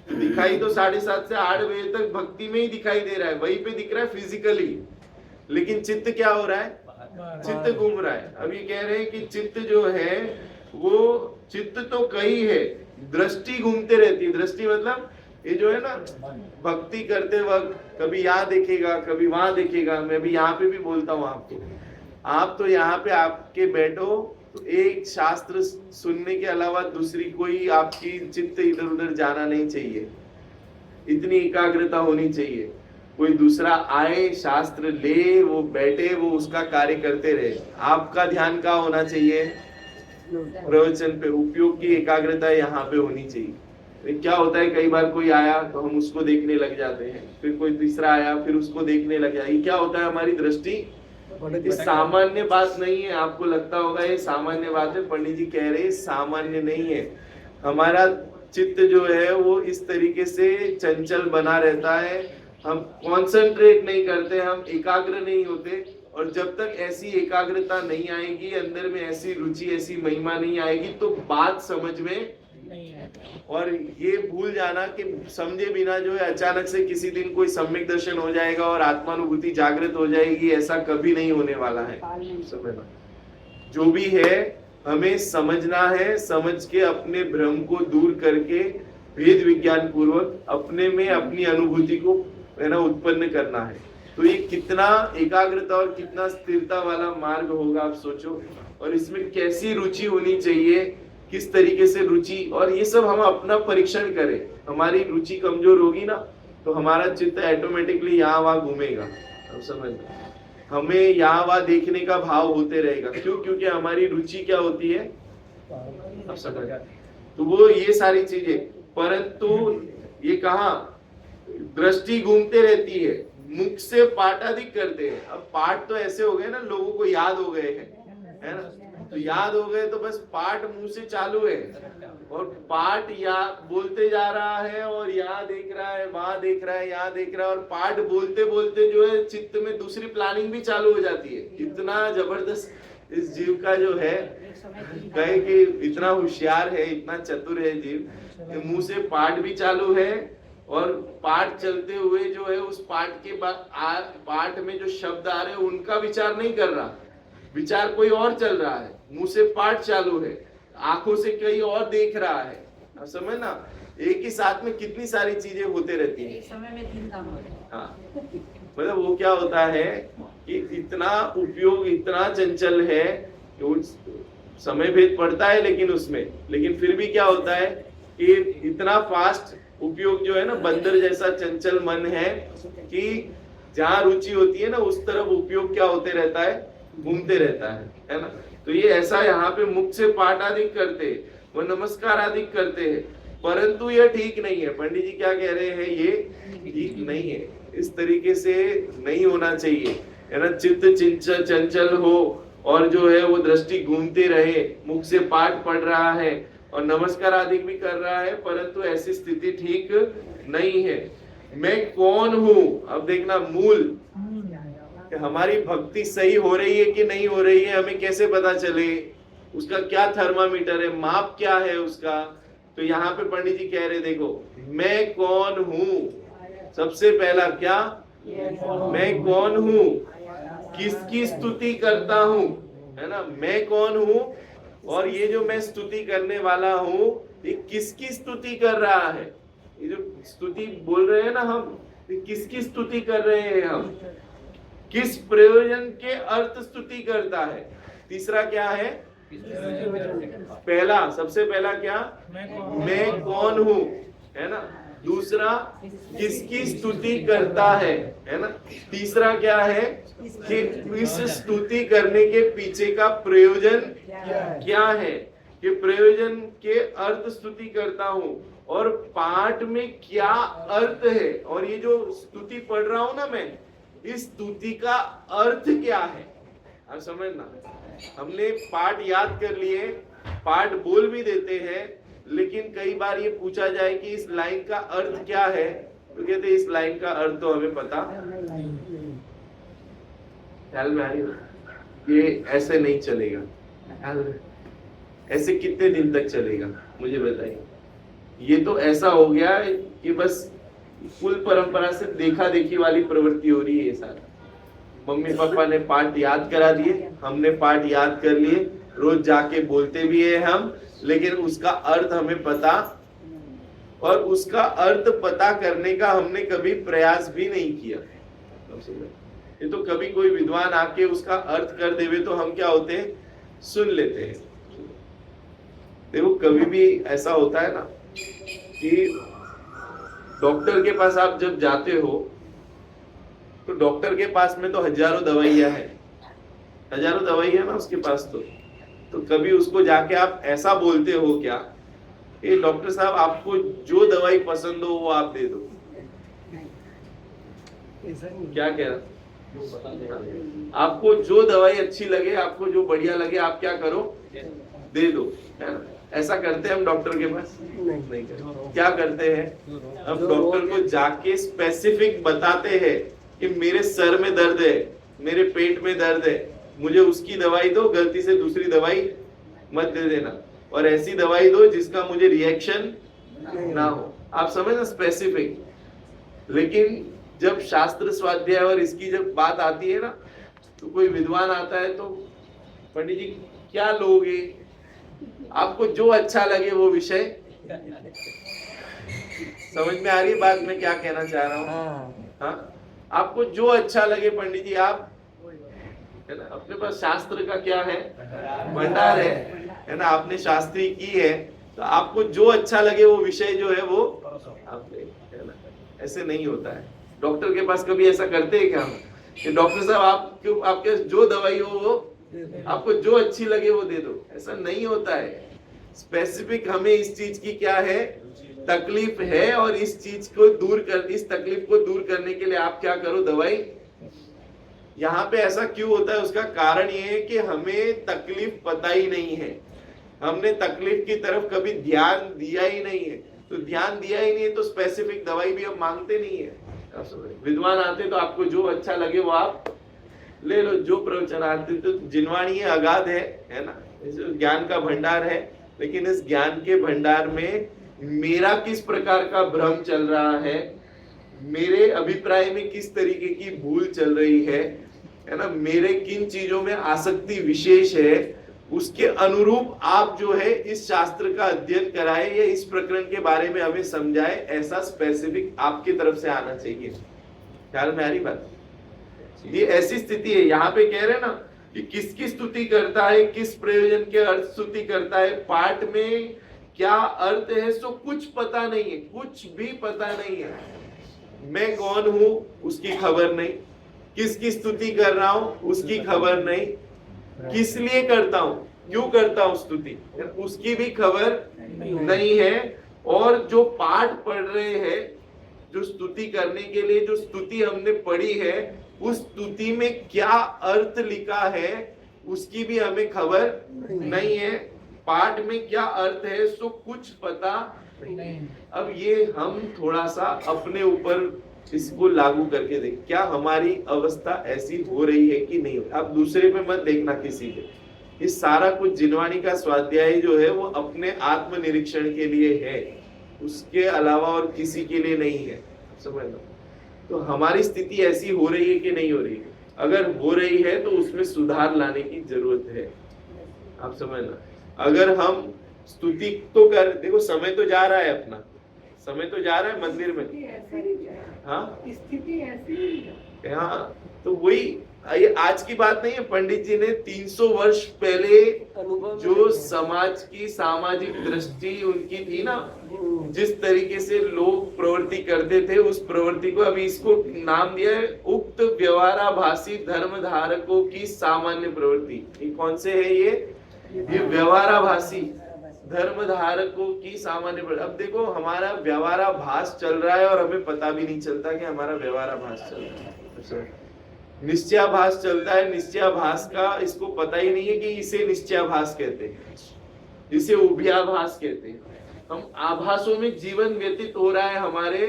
Speaker 1: तो दिखाई तो 7:30 से 8 बजे तक भक्ति में ही दिखाई दे रहा है, वहीं पे दिख रहा है फिजिकली, लेकिन चित्त क्या हो रहा है, चित्त घूम रहा है। अब ये कह रहे हैं कि चित्त जो है वो, चित्त तो कहीं है, दृष्टि घूमते रहती है। दृष्टि मतलब ये जो है ना, भक्ति करते वक्त कभी यहाँ देखेगा, कभी वहां देखेगा। मैं भी यहाँ पे भी बोलता हूँ आपको, आप तो यहाँ पे आपके बैठो तो एक शास्त्र सुनने के अलावा दूसरी कोई आपकी चित्त इधर उधर जाना नहीं चाहिए, इतनी एकाग्रता होनी चाहिए। कोई दूसरा आए, शास्त्र ले, वो बैठे, वो उसका कार्य करते रहे, आपका ध्यान कहाँ होना चाहिए, प्रवचन पे। उपयोग की एकाग्रता यहाँ पे होनी चाहिए। क्या होता है, कई बार कोई आया तो हम उसको देखने लग जाते हैं, फिर कोई तीसरा आया फिर उसको देखने लग जाए, क्या होता है, हमारी दृष्टि, ये सामान्य बात नहीं है। आपको लगता होगा ये सामान्य बात है, पंडित जी कह रहे हैं सामान्य नहीं है। हमारा चित्त जो है वो इस तरीके से चंचल बना रहता है, हम कंसंट्रेट नहीं करते, हम एकाग्र नहीं होते। और जब तक ऐसी एकाग्रता नहीं आएगी, अंदर में ऐसी रुचि, ऐसी महिमा नहीं आएगी, तो बात समझ में नहीं है। और ये भूल जाना कि समझे बिना जो है अचानक से किसी दिन कोई सम्यक दर्शन हो जाएगा और आत्मानुभूति जागृत हो जाएगी, ऐसा कभी नहीं होने वाला है। समझना जो भी है हमें समझना है, समझ के अपने भ्रम को दूर करके वेद विज्ञान पूर्वक अपने में अपनी अनुभूति को, है ना, उत्पन्न करना है। तो ये कितना एकाग्रता और कितना स्थिरता वाला मार्ग होगा, आप सोचो। और इसमें कैसी रुचि होनी चाहिए, किस तरीके से रुचि, और ये सब हम अपना परीक्षण करें। हमारी रुचि कमजोर होगी ना तो हमारा चित्त ऑटोमेटिकली यहाँ वहां घूमेगा। अब समझ, हमें यहाँ वहां देखने का भाव होते रहेगा। क्यों? क्योंकि हमारी रुचि क्या होती है, अब समझ, तो वो ये सारी चीजें। परंतु ये कहा, दृष्टि घूमते रहती है, मुख से पाठ अधिक करते हैं। अब पाठ तो ऐसे हो गए ना, लोगों को याद हो गए हैं, है ना, तो याद हो गए तो बस पाठ मुंह से चालू है, और पाठ या बोलते जा रहा है, और यहाँ देख रहा है, वहां देख रहा है, यहाँ देख रहा है, और पाठ बोलते बोलते जो है चित्त में दूसरी प्लानिंग भी चालू हो जाती है। इतना जबरदस्त इस जीव का जो है कहे कि इतना होशियार है, इतना चतुर है जीव कि मुंह से पाठ भी चालू है और पाठ चलते हुए जो है उस पाठ के बाद पाठ में जो शब्द आ रहे हैं उनका विचार नहीं कर रहा, विचार कोई और चल रहा है। मुंह से पाठ चालू है, आंखों से कहीं और देख रहा है। आप समझ ना, एक ही साथ में कितनी सारी चीजें होते रहती हैं।
Speaker 3: एक समय में 3 काम होते हैं।
Speaker 1: हाँ, मतलब वो क्या होता है कि इतना उपयोग इतना चंचल है कि उस समय भेद पड़ता है लेकिन उसमें, लेकिन फिर भी क्या होता है कि इतना फास्ट उपयोग जो है ना, बंदर जैसा चंचल मन है कि जहाँ रुचि होती है ना उस तरफ उपयोग क्या होते रहता है, घूमते रहता है ना। तो ये ऐसा यहाँ पे मुख से पाठ आदि करते, वो नमस्कार आदि करते हैं, परंतु ये ठीक नहीं है। पंडित जी क्या कह रहे हैं, ये ठीक नहीं है, इस तरीके से नहीं होना चाहिए, है ना। चित्त चंचल हो और जो है वो दृष्टि घूमते रहे, मुख से पाठ पढ़ रहा है और नमस्कार आदि भी कर रहा है, परंतु ऐसी स्थिति ठीक नहीं है। मैं कौन हूँ, अब देखना मूल कि हमारी भक्ति सही हो रही है कि नहीं हो रही है, हमें कैसे पता चले, उसका क्या थर्मामीटर है, माप क्या है उसका। तो यहाँ पे पंडित जी कह रहे देखो, मैं कौन हूँ, सबसे पहला क्या, मैं कौन हूँ, किसकी स्तुति करता हूँ, है ना। मैं कौन हूँ और ये जो मैं स्तुति करने वाला हूँ ये किसकी स्तुति कर रहा है। ये जो स्तुति बोल रहे हैं ना हम, ये किसकी स्तुति कर रहे हैं हम, किस प्रयोजन के अर्थ स्तुति करता है। तीसरा क्या है, पहला सबसे पहला क्या, मैं कौन हूँ, है ना। दूसरा किसकी स्तुति करता है ना। तीसरा क्या है कि इस स्तुति करने के पीछे का प्रयोजन क्या है, कि प्रयोजन के अर्थ स्तुति करता हूँ और पाठ में क्या अर्थ है, और ये जो स्तुति पढ़ रहा हूँ ना मैं, इस स्तुति का अर्थ क्या है। आप समझना, हमने पाठ याद कर लिए, पाठ बोल भी देते हैं, लेकिन कई बार ये पूछा जाए कि इस लाइन का अर्थ क्या है, तो कहते इस लाइन का अर्थ तो हमें पता ख्याल में आ रही है, ये ऐसे नहीं चलेगा, ऐसे कितने दिन तक चलेगा मुझे बताइए। ये तो ऐसा हो गया कि बस कुल परंपरा से देखा देखी वाली प्रवृत्ति हो रही है। ये सारा मम्मी पापा ने पाठ याद करा दिए, हमने पाठ याद कर लिए, रोज जाके बोलते भी है हम, लेकिन उसका अर्थ हमें पता, और उसका अर्थ पता करने का हमने कभी प्रयास भी नहीं किया। ये तो कभी कोई विद्वान आके उसका अर्थ कर देवे तो हम क्या होते हैं, सुन लेते हैं। देखो कभी भी ऐसा होता है ना कि डॉक्टर के पास आप जब जाते हो तो डॉक्टर के पास में तो हजारों दवाइयां हैं, हजारों दवाइयां ना उसके पास। तो कभी उसको जाके आप ऐसा बोलते हो क्या कि डॉक्टर साहब आपको जो दवाई पसंद हो वो आप दे दो, क्या कह रहा, आपको जो दवाई अच्छी लगे, आपको जो बढ़िया लगे, आप क्या करो, दे दो, है ना। ऐसा करते हैं हम डॉक्टर के पास नहीं करते। क्या करते हैं, हम डॉक्टर को जाके स्पेसिफिक बताते हैं कि मेरे सर में दर्द है, मेरे पेट में दर्द है, मुझे उसकी दवाई दो, गलती से दूसरी दवाई मत दे देना, और ऐसी दवाई दो जिसका मुझे रिएक्शन ना हो। आप समझ ना, स्पेसिफिक। लेकिन जब शास्त्र स्वाध्याय और इसकी जब बात आती है ना, तो कोई विद्वान आता है तो पंडित जी क्या लोगे, आपको जो अच्छा लगे वो विषय। समझ में आ रही है बात मैं क्या कहना चाह रहा हूँ। हाँ, आपको जो अच्छा लगे पंडित जी आप, है ना। अपने पास शास्त्र का क्या है, भंडार है ना, आपने शास्त्री की है, तो आपको जो अच्छा लगे वो विषय जो है वो आप ले, है ना। ऐसे नहीं होता है। डॉक्टर के पास कभी ऐसा करते हैं क्या हम कि डॉक्टर साहब आपके जो दवाई हो वो आपको जो अच्छी लगे वो दे दो, ऐसा नहीं होता है। स्पेसिफिक हमें इस चीज की क्या है, तकलीफ है, और इस चीज को दूर कर, इस तकलीफ को दूर करने के लिए आप क्या करो, दवाई। यहाँ पे ऐसा क्यों होता है, उसका कारण ये है कि हमें तकलीफ पता ही नहीं है, हमने तकलीफ की तरफ कभी ध्यान दिया ही नहीं है। तो ध्यान दिया ही नहीं है तो स्पेसिफिक दवाई भी हम मांगते नहीं है। विद्वान आते तो आपको जो अच्छा लगे वो आप ले लो जो प्रवचनार्थी, तो जिनवाणी अगाध है ना, ज्ञान का भंडार है, लेकिन इस ज्ञान के भंडार में मेरा किस प्रकार का भ्रम चल रहा है, मेरे अभिप्राय में किस तरीके की भूल चल रही है ना, मेरे किन चीजों में आसक्ति विशेष है, उसके अनुरूप आप जो है इस शास्त्र का अध्ययन कराए या इस प्रकरण के बारे में हमें समझाए, ऐसा स्पेसिफिक आपकी तरफ से आना चाहिए। ख्याल में आ रही बात? ये ऐसी स्थिति है, यहाँ पे कह रहे ना कि किसकी स्तुति करता है, किस प्रयोजन के अर्थ स्तुति करता है, पाठ में क्या अर्थ है, सो कुछ पता नहीं है, कुछ भी पता नहीं है। मैं कौन हूं उसकी खबर नहीं, किसकी स्तुति कर रहा हूं उसकी खबर नहीं, किस लिए करता हूं, क्यों करता हूं स्तुति, उसकी भी खबर नहीं है। और जो पाठ पढ़ रहे हैं, जो स्तुति करने के लिए जो स्तुति हमने पढ़ी है, उस स्तुति में क्या अर्थ लिखा है उसकी भी हमें खबर नहीं है। पाठ में क्या अर्थ है सो कुछ पता नहीं। अब ये हम थोड़ा सा अपने ऊपर इसको लागू करके देख, क्या हमारी अवस्था ऐसी हो रही है कि नहीं। अब दूसरे पे मत देखना, किसी पे। ये सारा कुछ जिनवाणी का स्वाध्याय जो है वो अपने आत्मनिरीक्षण के लिए है, उसके अलावा और किसी के लिए नहीं है, समझ लो। तो हमारी स्थिति ऐसी हो रही है कि नहीं हो रही है, अगर हो रही है तो उसमें सुधार लाने की जरूरत है, आप समझना। अगर हम स्तुति तो कर, देखो समय तो जा रहा है, अपना समय तो जा रहा है मंदिर में, हाँ
Speaker 3: स्थिति ऐसी।
Speaker 1: हाँ, तो वही ये आज की बात नहीं है। पंडित जी ने 300 वर्ष पहले जो समाज की सामाजिक दृष्टि उनकी थी ना, जिस तरीके से लोग प्रवृत्ति करते थे, उस प्रवृत्ति को अभी इसको नाम दिया है उक्त व्यवहाराभासी धर्म धारकों की सामान्य प्रवृत्ति। ये कौन से है ये व्यवहाराभासी धर्म धारकों की सामान्य प्रवृत्ति। अब देखो हमारा व्यवहाराभास चल रहा है और हमें पता भी नहीं चलता कि हमारा व्यवहाराभास चल रहा है। निश्चयाभास चलता है, निश्चयाभास का इसको पता ही नहीं है कि इसे निश्चयाभास कहते हैं, इसे उभयाभास कहते हैं। हम आभासों में जीवन व्यतीत हो रहा है हमारे,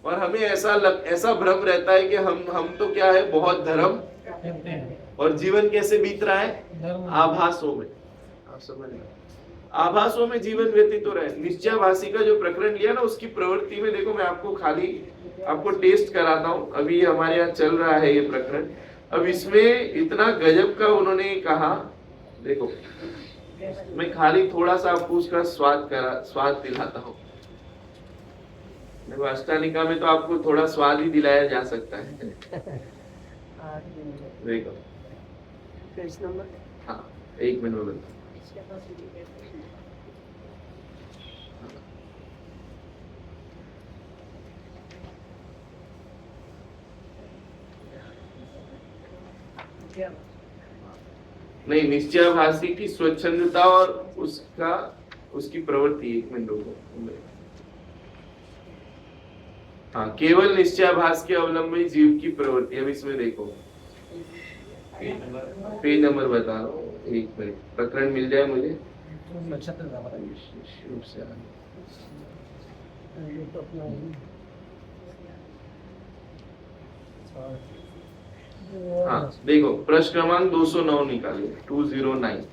Speaker 1: और हमें ऐसा भ्रम रहता है कि हम तो क्या है, बहुत धर्म, और जीवन कैसे बीत रहा है, आभासों में। आप समझ लो, आभासों में जीवन व्यतीत हो रहा है। निश्चयाभासी का जो प्रकरण लिया ना, उसकी प्रवृत्ति में देखो, मैं आपको टेस्ट कराता हूँ। अभी हमारे यहाँ चल रहा है ये प्रकरण। अब इसमें इतना गजब का उन्होंने कहा, देखो मैं खाली थोड़ा सा आपको उसका स्वाद दिलाता हूँ। देखो अष्टानिका में तो आपको थोड़ा स्वाद ही दिलाया जा सकता है। देखो हाँ, 1 मिनट में नहीं, निश्चयाभासी की स्वच्छंदता और उसकी प्रवृत्ति। 1 मिनट रुको। हाँ, केवल निश्चयाभास के अवलंबी जीव की प्रवृत्ति। अब इसमें देखो, पेज नंबर बता रहा हूँ, 1 मिनट, प्रकरण मिल जाए मुझे। हाँ देखो, प्रश्न क्रमांक 209 निकालिए, 209।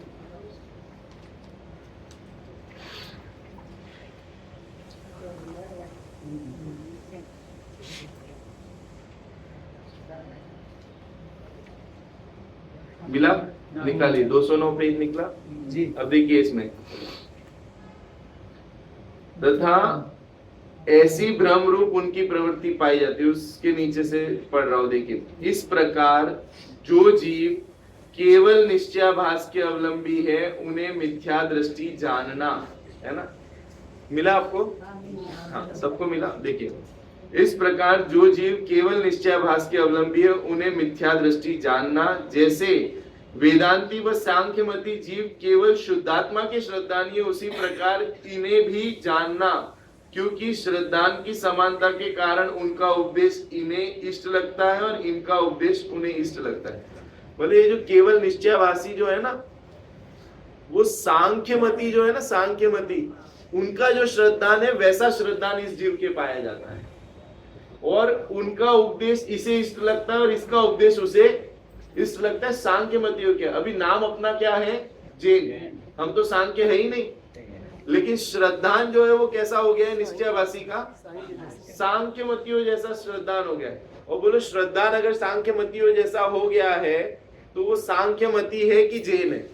Speaker 1: मिला? निकालिए, 209 पेज निकला
Speaker 4: जी।
Speaker 1: अब देखिए इसमें, तथा ऐसी भ्रम रूप उनकी प्रवृत्ति पाई जाती है। उसके नीचे से पढ़ रहा हूं, देखिए, इस प्रकार जो जीव केवल निश्चयाभास के अवलंबी है, उन्हें मिथ्या दृष्टि जानना, है ना। मिला आपको? हाँ, सबको मिला। देखिए, इस प्रकार जो जीव केवल निश्चयाभास के अवलंबी है, उन्हें मिथ्या दृष्टि जानना, जैसे वेदांती व सांख्यमती जीव केवल शुद्धात्मा के श्रद्धानी है, उसी प्रकार इन्हें भी जानना, क्योंकि श्रद्धान की समानता के कारण उनका उपदेश इन्हें इष्ट लगता है और इनका उपदेश उन्हें इष्ट लगता है। बोले ये जो केवल निश्चयाभासी जो है ना, वो सांख्यमती जो है ना, सांख्यमती, उनका जो श्रद्धान है वैसा श्रद्धान इस जीव के पाया जाता है, और उनका उपदेश इसे इष्ट लगता है और इसका उपदेश उसे इस लगता है सांख्य मतियों के, अभी नाम अपना क्या है, जैन, हम तो सांख्य है ही नहीं, लेकिन श्रद्धान जो है वो कैसा हो गया है, निश्चयवासी का सांख्य मतियों जैसा श्रद्धान हो गया है। और बोलो श्रद्धान अगर सांख्य मतियों जैसा हो गया है तो वो सांख्य मति है कि जैन है?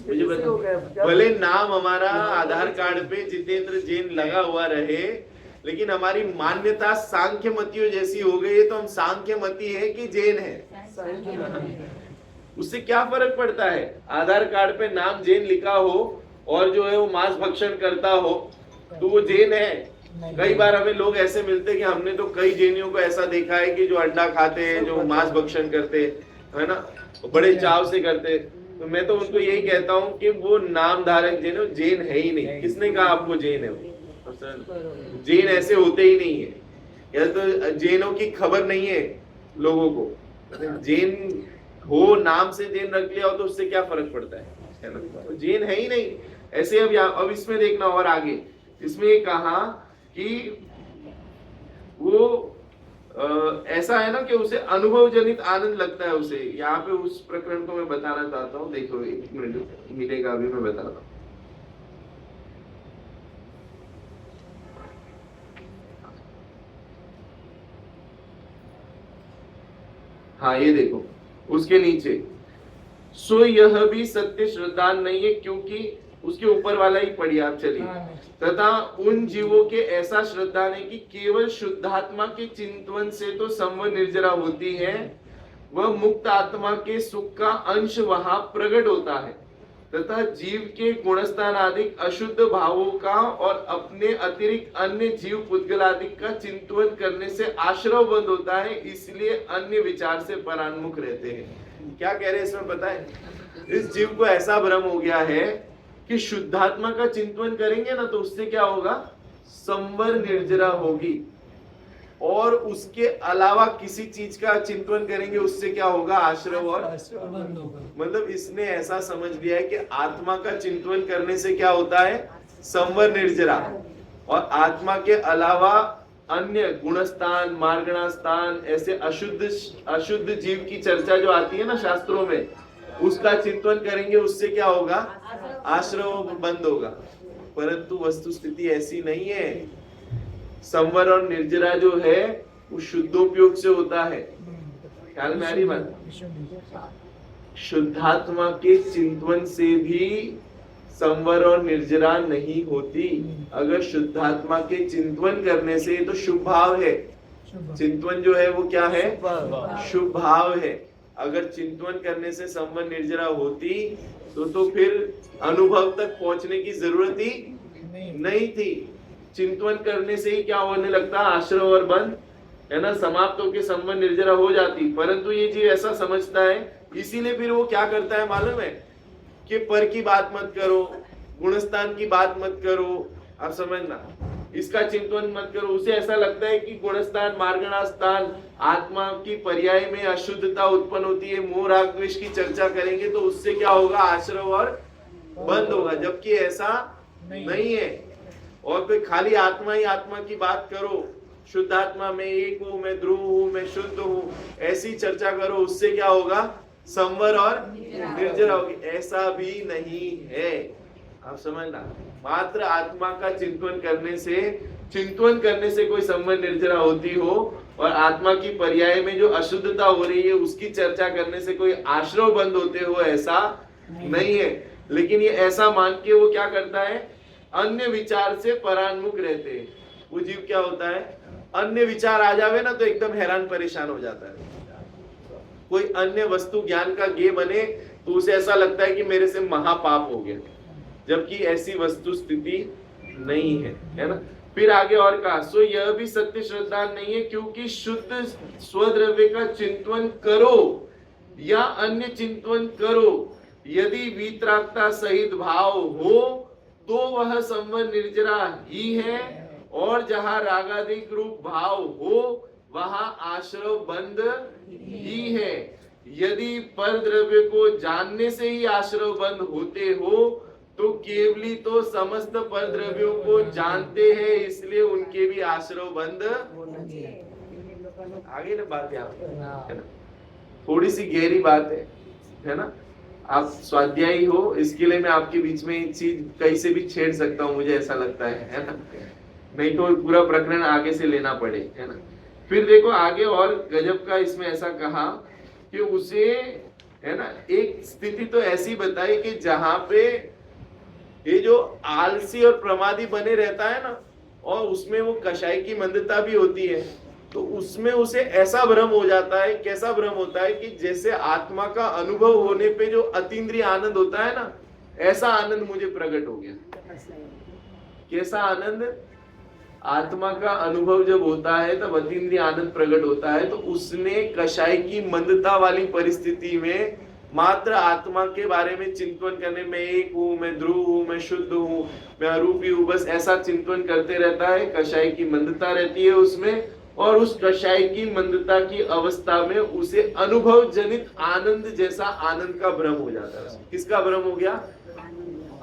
Speaker 1: मुझे बताओ, भले नाम हमारा आधार कार्ड पे जितेंद्र जैन लगा हुआ रहे, लेकिन हमारी मान्यता सांख्य मतियों जैसी हो गई है, तो हम सांख्य मति है कि जैन है? उससे क्या फर्क पड़ता है? आधार कार्ड पे नाम जैन लिखा हो और जो है वो मांस भक्षण करता हो तो वो जैन है? कई बार हमें लोग ऐसे मिलते हैं कि हमने तो कई जैनियों को ऐसा देखा है कि जो अंडा खाते हैं, जो मांस भक्षण करते हैं, है ना, बड़े चाव से करते हैं। तो मैं तो उनको यही कहता हूँ कि वो नाम धारक जैन है, जैन है ही नहीं। किसने कहा आपको जैन है? वो जैन ऐसे होते ही नहीं है, या तो जैनों की खबर नहीं है लोगों को। जैन हो, नाम से जैन रख लिया हो तो उससे क्या फर्क पड़ता है ना? तो जैन है ही नहीं ऐसे। अब इसमें देखना और आगे, इसमें ये कहा कि वो ऐसा है ना कि उसे अनुभव जनित आनंद लगता है उसे। यहाँ पे उस प्रकरण को मैं बताना चाहता हूँ, देखो 1 मिनट मिलेगा, अभी मैं बता रहा हूँ। हाँ ये देखो उसके नीचे, सो यह भी सत्य श्रद्धान नहीं है, क्योंकि उसके ऊपर वाला ही पढ़िए आप, चलिए। तथा उन जीवों के ऐसा श्रद्धा नहीं कि केवल शुद्धात्मा के चिंतन से तो संवर निर्जरा होती है, वह मुक्त आत्मा के सुख का अंश वहां प्रकट होता है। तथा जीव के गुणस्थान आदि अशुद्ध भावों का और अपने अतिरिक्त अन्य जीव पुद्गल आदि का चिंतन करने से आश्रव बंद होता है, इसलिए अन्य विचार से परान्मुख रहते हैं। क्या कह रहे हैं इसमें पता है? इस जीव को ऐसा भ्रम हो गया है कि शुद्धात्मा का चिंतन करेंगे ना तो उससे क्या होगा, संवर निर्जरा होगी, और उसके अलावा किसी चीज का चिंतन करेंगे उससे क्या होगा, आश्रव और मतलब इसने ऐसा समझ लिया है कि आत्मा का चिंतन करने से क्या होता है, संवर निर्जरा, और आत्मा के अलावा अन्य गुणस्थान, मार्गणास्थान, ऐसे अशुद्ध जीव की चर्चा जो आती है ना शास्त्रों में, उसका चिंतन करेंगे उससे क्या होगा, आश्रव बंद होगा। परंतु वस्तु स्थिति ऐसी नहीं है। संवर और निर्जरा जो है वो शुद्धोपयोग से होता है। ख्याल में आ रही बात? शुद्धात्मा के चिंतन से भी संवर और निर्जरा नहीं होती। अगर शुद्धात्मा के चिंतन करने से, तो शुभ भाव है, चिंतन जो है वो क्या है, शुभ भाव है। अगर चिंतन करने से संवर निर्जरा होती तो फिर अनुभव तक पहुंचने की जरूरत ही नहीं थी। चिंतन करने से ही क्या होने लगता, आश्रव और बंद, है ना, समाप्त होकर संवर निर्जरा हो जाती। परंतु ये जीव ऐसा समझता है, इसीलिए फिर वो क्या करता है मालूम है, कि पर की बात मत करो, गुणस्थान की बात मत करो, आप समझना, इसका चिंतन मत करो। उसे ऐसा लगता है कि गुणस्थान, मार्गणास्थान, आत्मा की पर्याय में अशुद्धता उत्पन्न होती है, मोह राग द्वेष की चर्चा करेंगे तो उससे क्या होगा, आश्रव और बंद होगा। जबकि ऐसा नहीं है। और फिर खाली आत्मा ही आत्मा की बात करो, शुद्ध आत्मा में एक हूं, मैं ध्रुव हूं, मैं शुद्ध हूं, ऐसी चर्चा करो, उससे क्या होगा, संवर और निर्जरा होगी। ऐसा भी नहीं है, आप समझना। मात्र आत्मा का चिंतन करने से कोई संवर निर्जरा होती हो, और आत्मा की पर्याय में जो अशुद्धता हो रही है उसकी चर्चा करने से कोई आश्रव बंद होते हो, ऐसा नहीं है। लेकिन ये ऐसा मान के वो क्या करता है, अन्य विचार से परान्मुख रहते हैं। वो जीव क्या होता है, अन्य विचार आ जावे ना तो एकदम हैरान परेशान हो जाता है। कोई अन्य वस्तु ज्ञान का गे बने तो उसे ऐसा लगता है कि मेरे से महापाप हो गया, जबकि ऐसी वस्तु स्थिति नहीं है ना। फिर आगे और कहा, सो यह भी सत्य श्रद्धा नहीं है, क्योंकि शुद्ध स्वद्रव्य का चिंतन करो या अन्य चिंतन करो, यदि वितरागता सहित भाव हो तो वह संवर निर्जरा ही है, और जहां रागादिक रूप भाव हो वहां आश्रव बंद ही है। यदि पर द्रव्य को जानने से ही आश्रव बंद होते हो तो केवली तो समस्त पर द्रव्यों को जानते हैं, इसलिए उनके भी आश्रव बंद आगे ना बात यहाँ पे, है ना, थोड़ी सी गहरी बात है ना। आप स्वाध्यायी हो, इसके लिए मैं आपके बीच में एक चीज कहीं से भी छेड़ सकता हूँ, मुझे ऐसा लगता है ना, नहीं तो पूरा प्रकरण आगे से लेना पड़े, है ना। फिर देखो आगे और गजब का इसमें ऐसा कहा कि उसे, है ना, एक स्थिति तो ऐसी बताई कि जहां पे ये जो आलसी और प्रमादी बने रहता है ना, और उसमें वो कषाय की मंदता भी होती है, तो उसमें उसे ऐसा भ्रम हो जाता है, कैसा भ्रम होता है कि जैसे आत्मा का अनुभव होने पे जो अतीन्द्रिय आनंद होता है ना, ऐसा आनंद मुझे प्रकट हो गया। कैसा आनंद? आत्मा का अनुभव जब होता है तब अतीन्द्रिय आनंद प्रकट होता है। तो उसने कषाय की मंदता वाली परिस्थिति में मात्र आत्मा के बारे में चिंतन करने, मैं एक हूँ, मैं ध्रुव हूँ, मैं शुद्ध हूँ, मैं अरूपी हूँ, बस ऐसा चिंतन करते रहता है। कषाय की मंदता रहती है उसमें, और उस कषाय की मंदता की अवस्था में उसे अनुभव जनित आनंद जैसा आनंद का भ्रम हो जाता है। किसका भ्रम हो गया?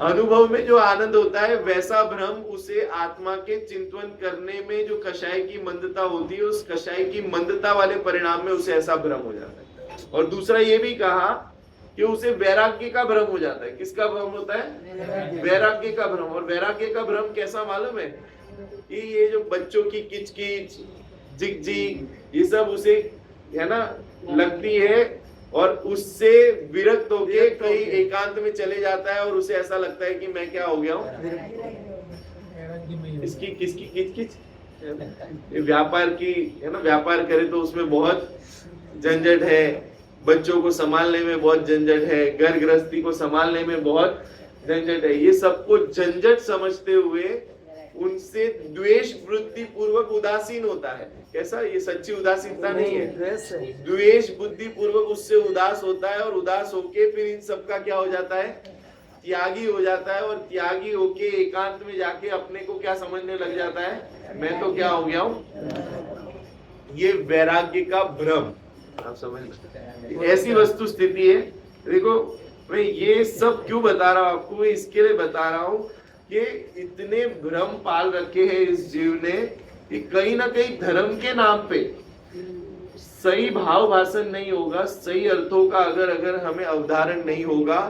Speaker 1: अनुभव में जो आनंद होता है वैसा भ्रम उसे आत्मा के चिंतन करने में जो कषाय की मंदता होती है, उस कषाय की मंदता वाले परिणाम में उसे ऐसा भ्रम हो जाता है। और दूसरा ये भी कहा कि उसे वैराग्य का भ्रम हो जाता है। किसका भ्रम होता है? वैराग्य का भ्रम। और वैराग्य का भ्रम कैसा मालूम है? कि ये जो बच्चों की किचकिच, झिकझिक, ये सब उसे, है ना, लगती है, और उससे विरक्त होके कहीं एकांत में चले जाता है, और उसे ऐसा लगता है कि मैं क्या हो गया हूँ। इसकी किसकी किचकिच? व्यापार की, है ना, व्यापार करे तो उसमें बहुत झंझट है, बच्चों को संभालने में बहुत झंझट है, घर गृहस्थी को संभालने में बहुत झंझट है। ये सबको झंझट समझते हुए उनसे द्वेष वृत्ति पूर्वक उदासीन होता है। कैसा? ये सच्ची उदासीनता नहीं है, द्वेष बुद्धि पूर्वक उससे उदास होता है, और उदास होके फिर इन सब का क्या हो जाता है? त्यागी हो जाता है। और त्यागी होके एकांत में जाके अपने को क्या समझने लग जाता है? मैं तो क्या हो गया हूँ। ये वैराग्य का भ्रम, आप समझ, ऐसी वस्तु स्थिति है। देखो मैं ये सब क्यों बता रहा हूँ आपको? इसके लिए बता रहा हूँ कि इतने भ्रम पाल रखे हैं इस जीव ने कि कहीं ना कहीं धर्म के नाम पे सही भाव भाषण नहीं होगा, सही अर्थों का अगर हमें अवधारण नहीं होगा,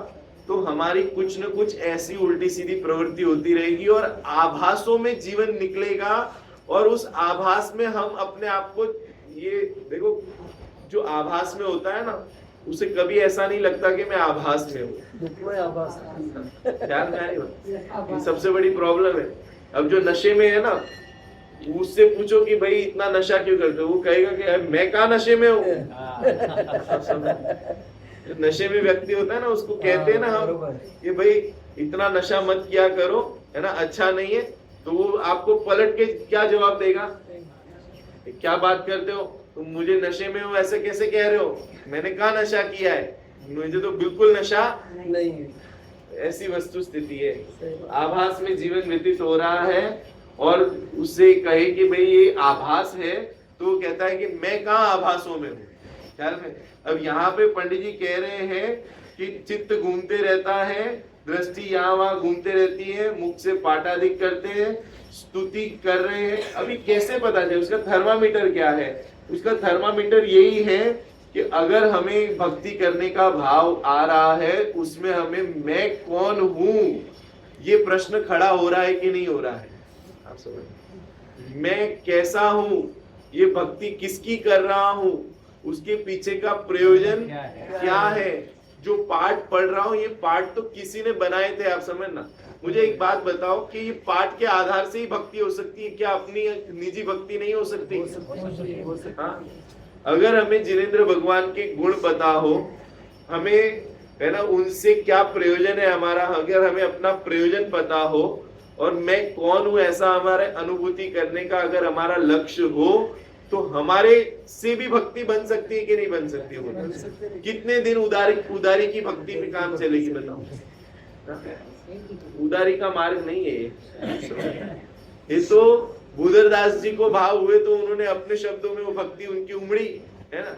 Speaker 1: तो हमारी कुछ न कुछ ऐसी उल्टी सीधी प्रवृत्ति होती रहेगी, और आभासों में जीवन निकलेगा, और उस आभास में हम अपने आप को, ये देखो जो आभास में होता है ना, उसे कभी ऐसा नहीं लगता कि मैं आभास में हूँ। ख्याल में आएगा? सबसे बड़ी प्रॉब्लम है। अब जो नशे में है ना, उससे पूछो कि भाई इतना नशा क्यों करते हो, वो कहेगा कि मैं कहाँ नशे में हूँ। नशे में व्यक्ति होता है ना, उसको कहते हैं ना हम कि भाई इतना नशा मत किया करो, है ना, अच्छा नहीं है। तो वो आपको पलट के क्या जवाब देगा? क्या बात करते हो तुम, मुझे नशे में हो ऐसे कैसे कह रहे हो? मैंने कहा नशा किया है, मुझे तो बिल्कुल नशा नहीं है। ऐसी वस्तु स्थिति है, आभास में जीवन व्यतीत हो रहा है, और उससे कहे कि भाई ये आभास है, तो वो कहता है कि मैं कहाँ आभासों में हूँ। ख्याल में? अब यहाँ पे पंडित जी कह रहे हैं कि चित्त घूमते रहता है, दृष्टि यहाँ वहां घूमते रहती है, मुख से पाठादिक करते हैं, स्तुति कर रहे हैं। अभी कैसे पता चले? उसका थर्मामीटर क्या है? उसका थर्मामीटर यही है कि अगर हमें भक्ति करने का भाव आ रहा है, उसमें हमें मैं कौन हूं ये प्रश्न खड़ा हो रहा है कि नहीं हो रहा है। आप समझ, मैं कैसा हूं, ये भक्ति किसकी कर रहा हूं, उसके पीछे का प्रयोजन क्या है। जो पाठ पढ़ रहा हूं, ये पाठ तो किसी ने बनाए थे। आप समझना, मुझे एक बात बताओ कि ये पाठ के आधार से ही भक्ति हो सकती है क्या? अपनी निजी भक्ति नहीं हो सकती? हाँ, अगर हमें जिनेंद्र भगवान के गुण पता हो, हमें, है ना, उनसे क्या प्रयोजन है हमारा, अगर हमें अपना प्रयोजन पता हो, और मैं कौन हूं ऐसा हमारे अनुभूति करने का अगर हमारा लक्ष्य हो, तो हमारे से भी भक्ति बन सकती है कि नहीं बन सकती है? कितने दिन उदारी की भक्ति पे काम चलेगी बताओ? उदारी का मार्ग नहीं है ये तो बुधरदास जी को भाव हुए तो उन्होंने अपने शब्दों में वो भक्ति उनकी उमड़ी, है ना।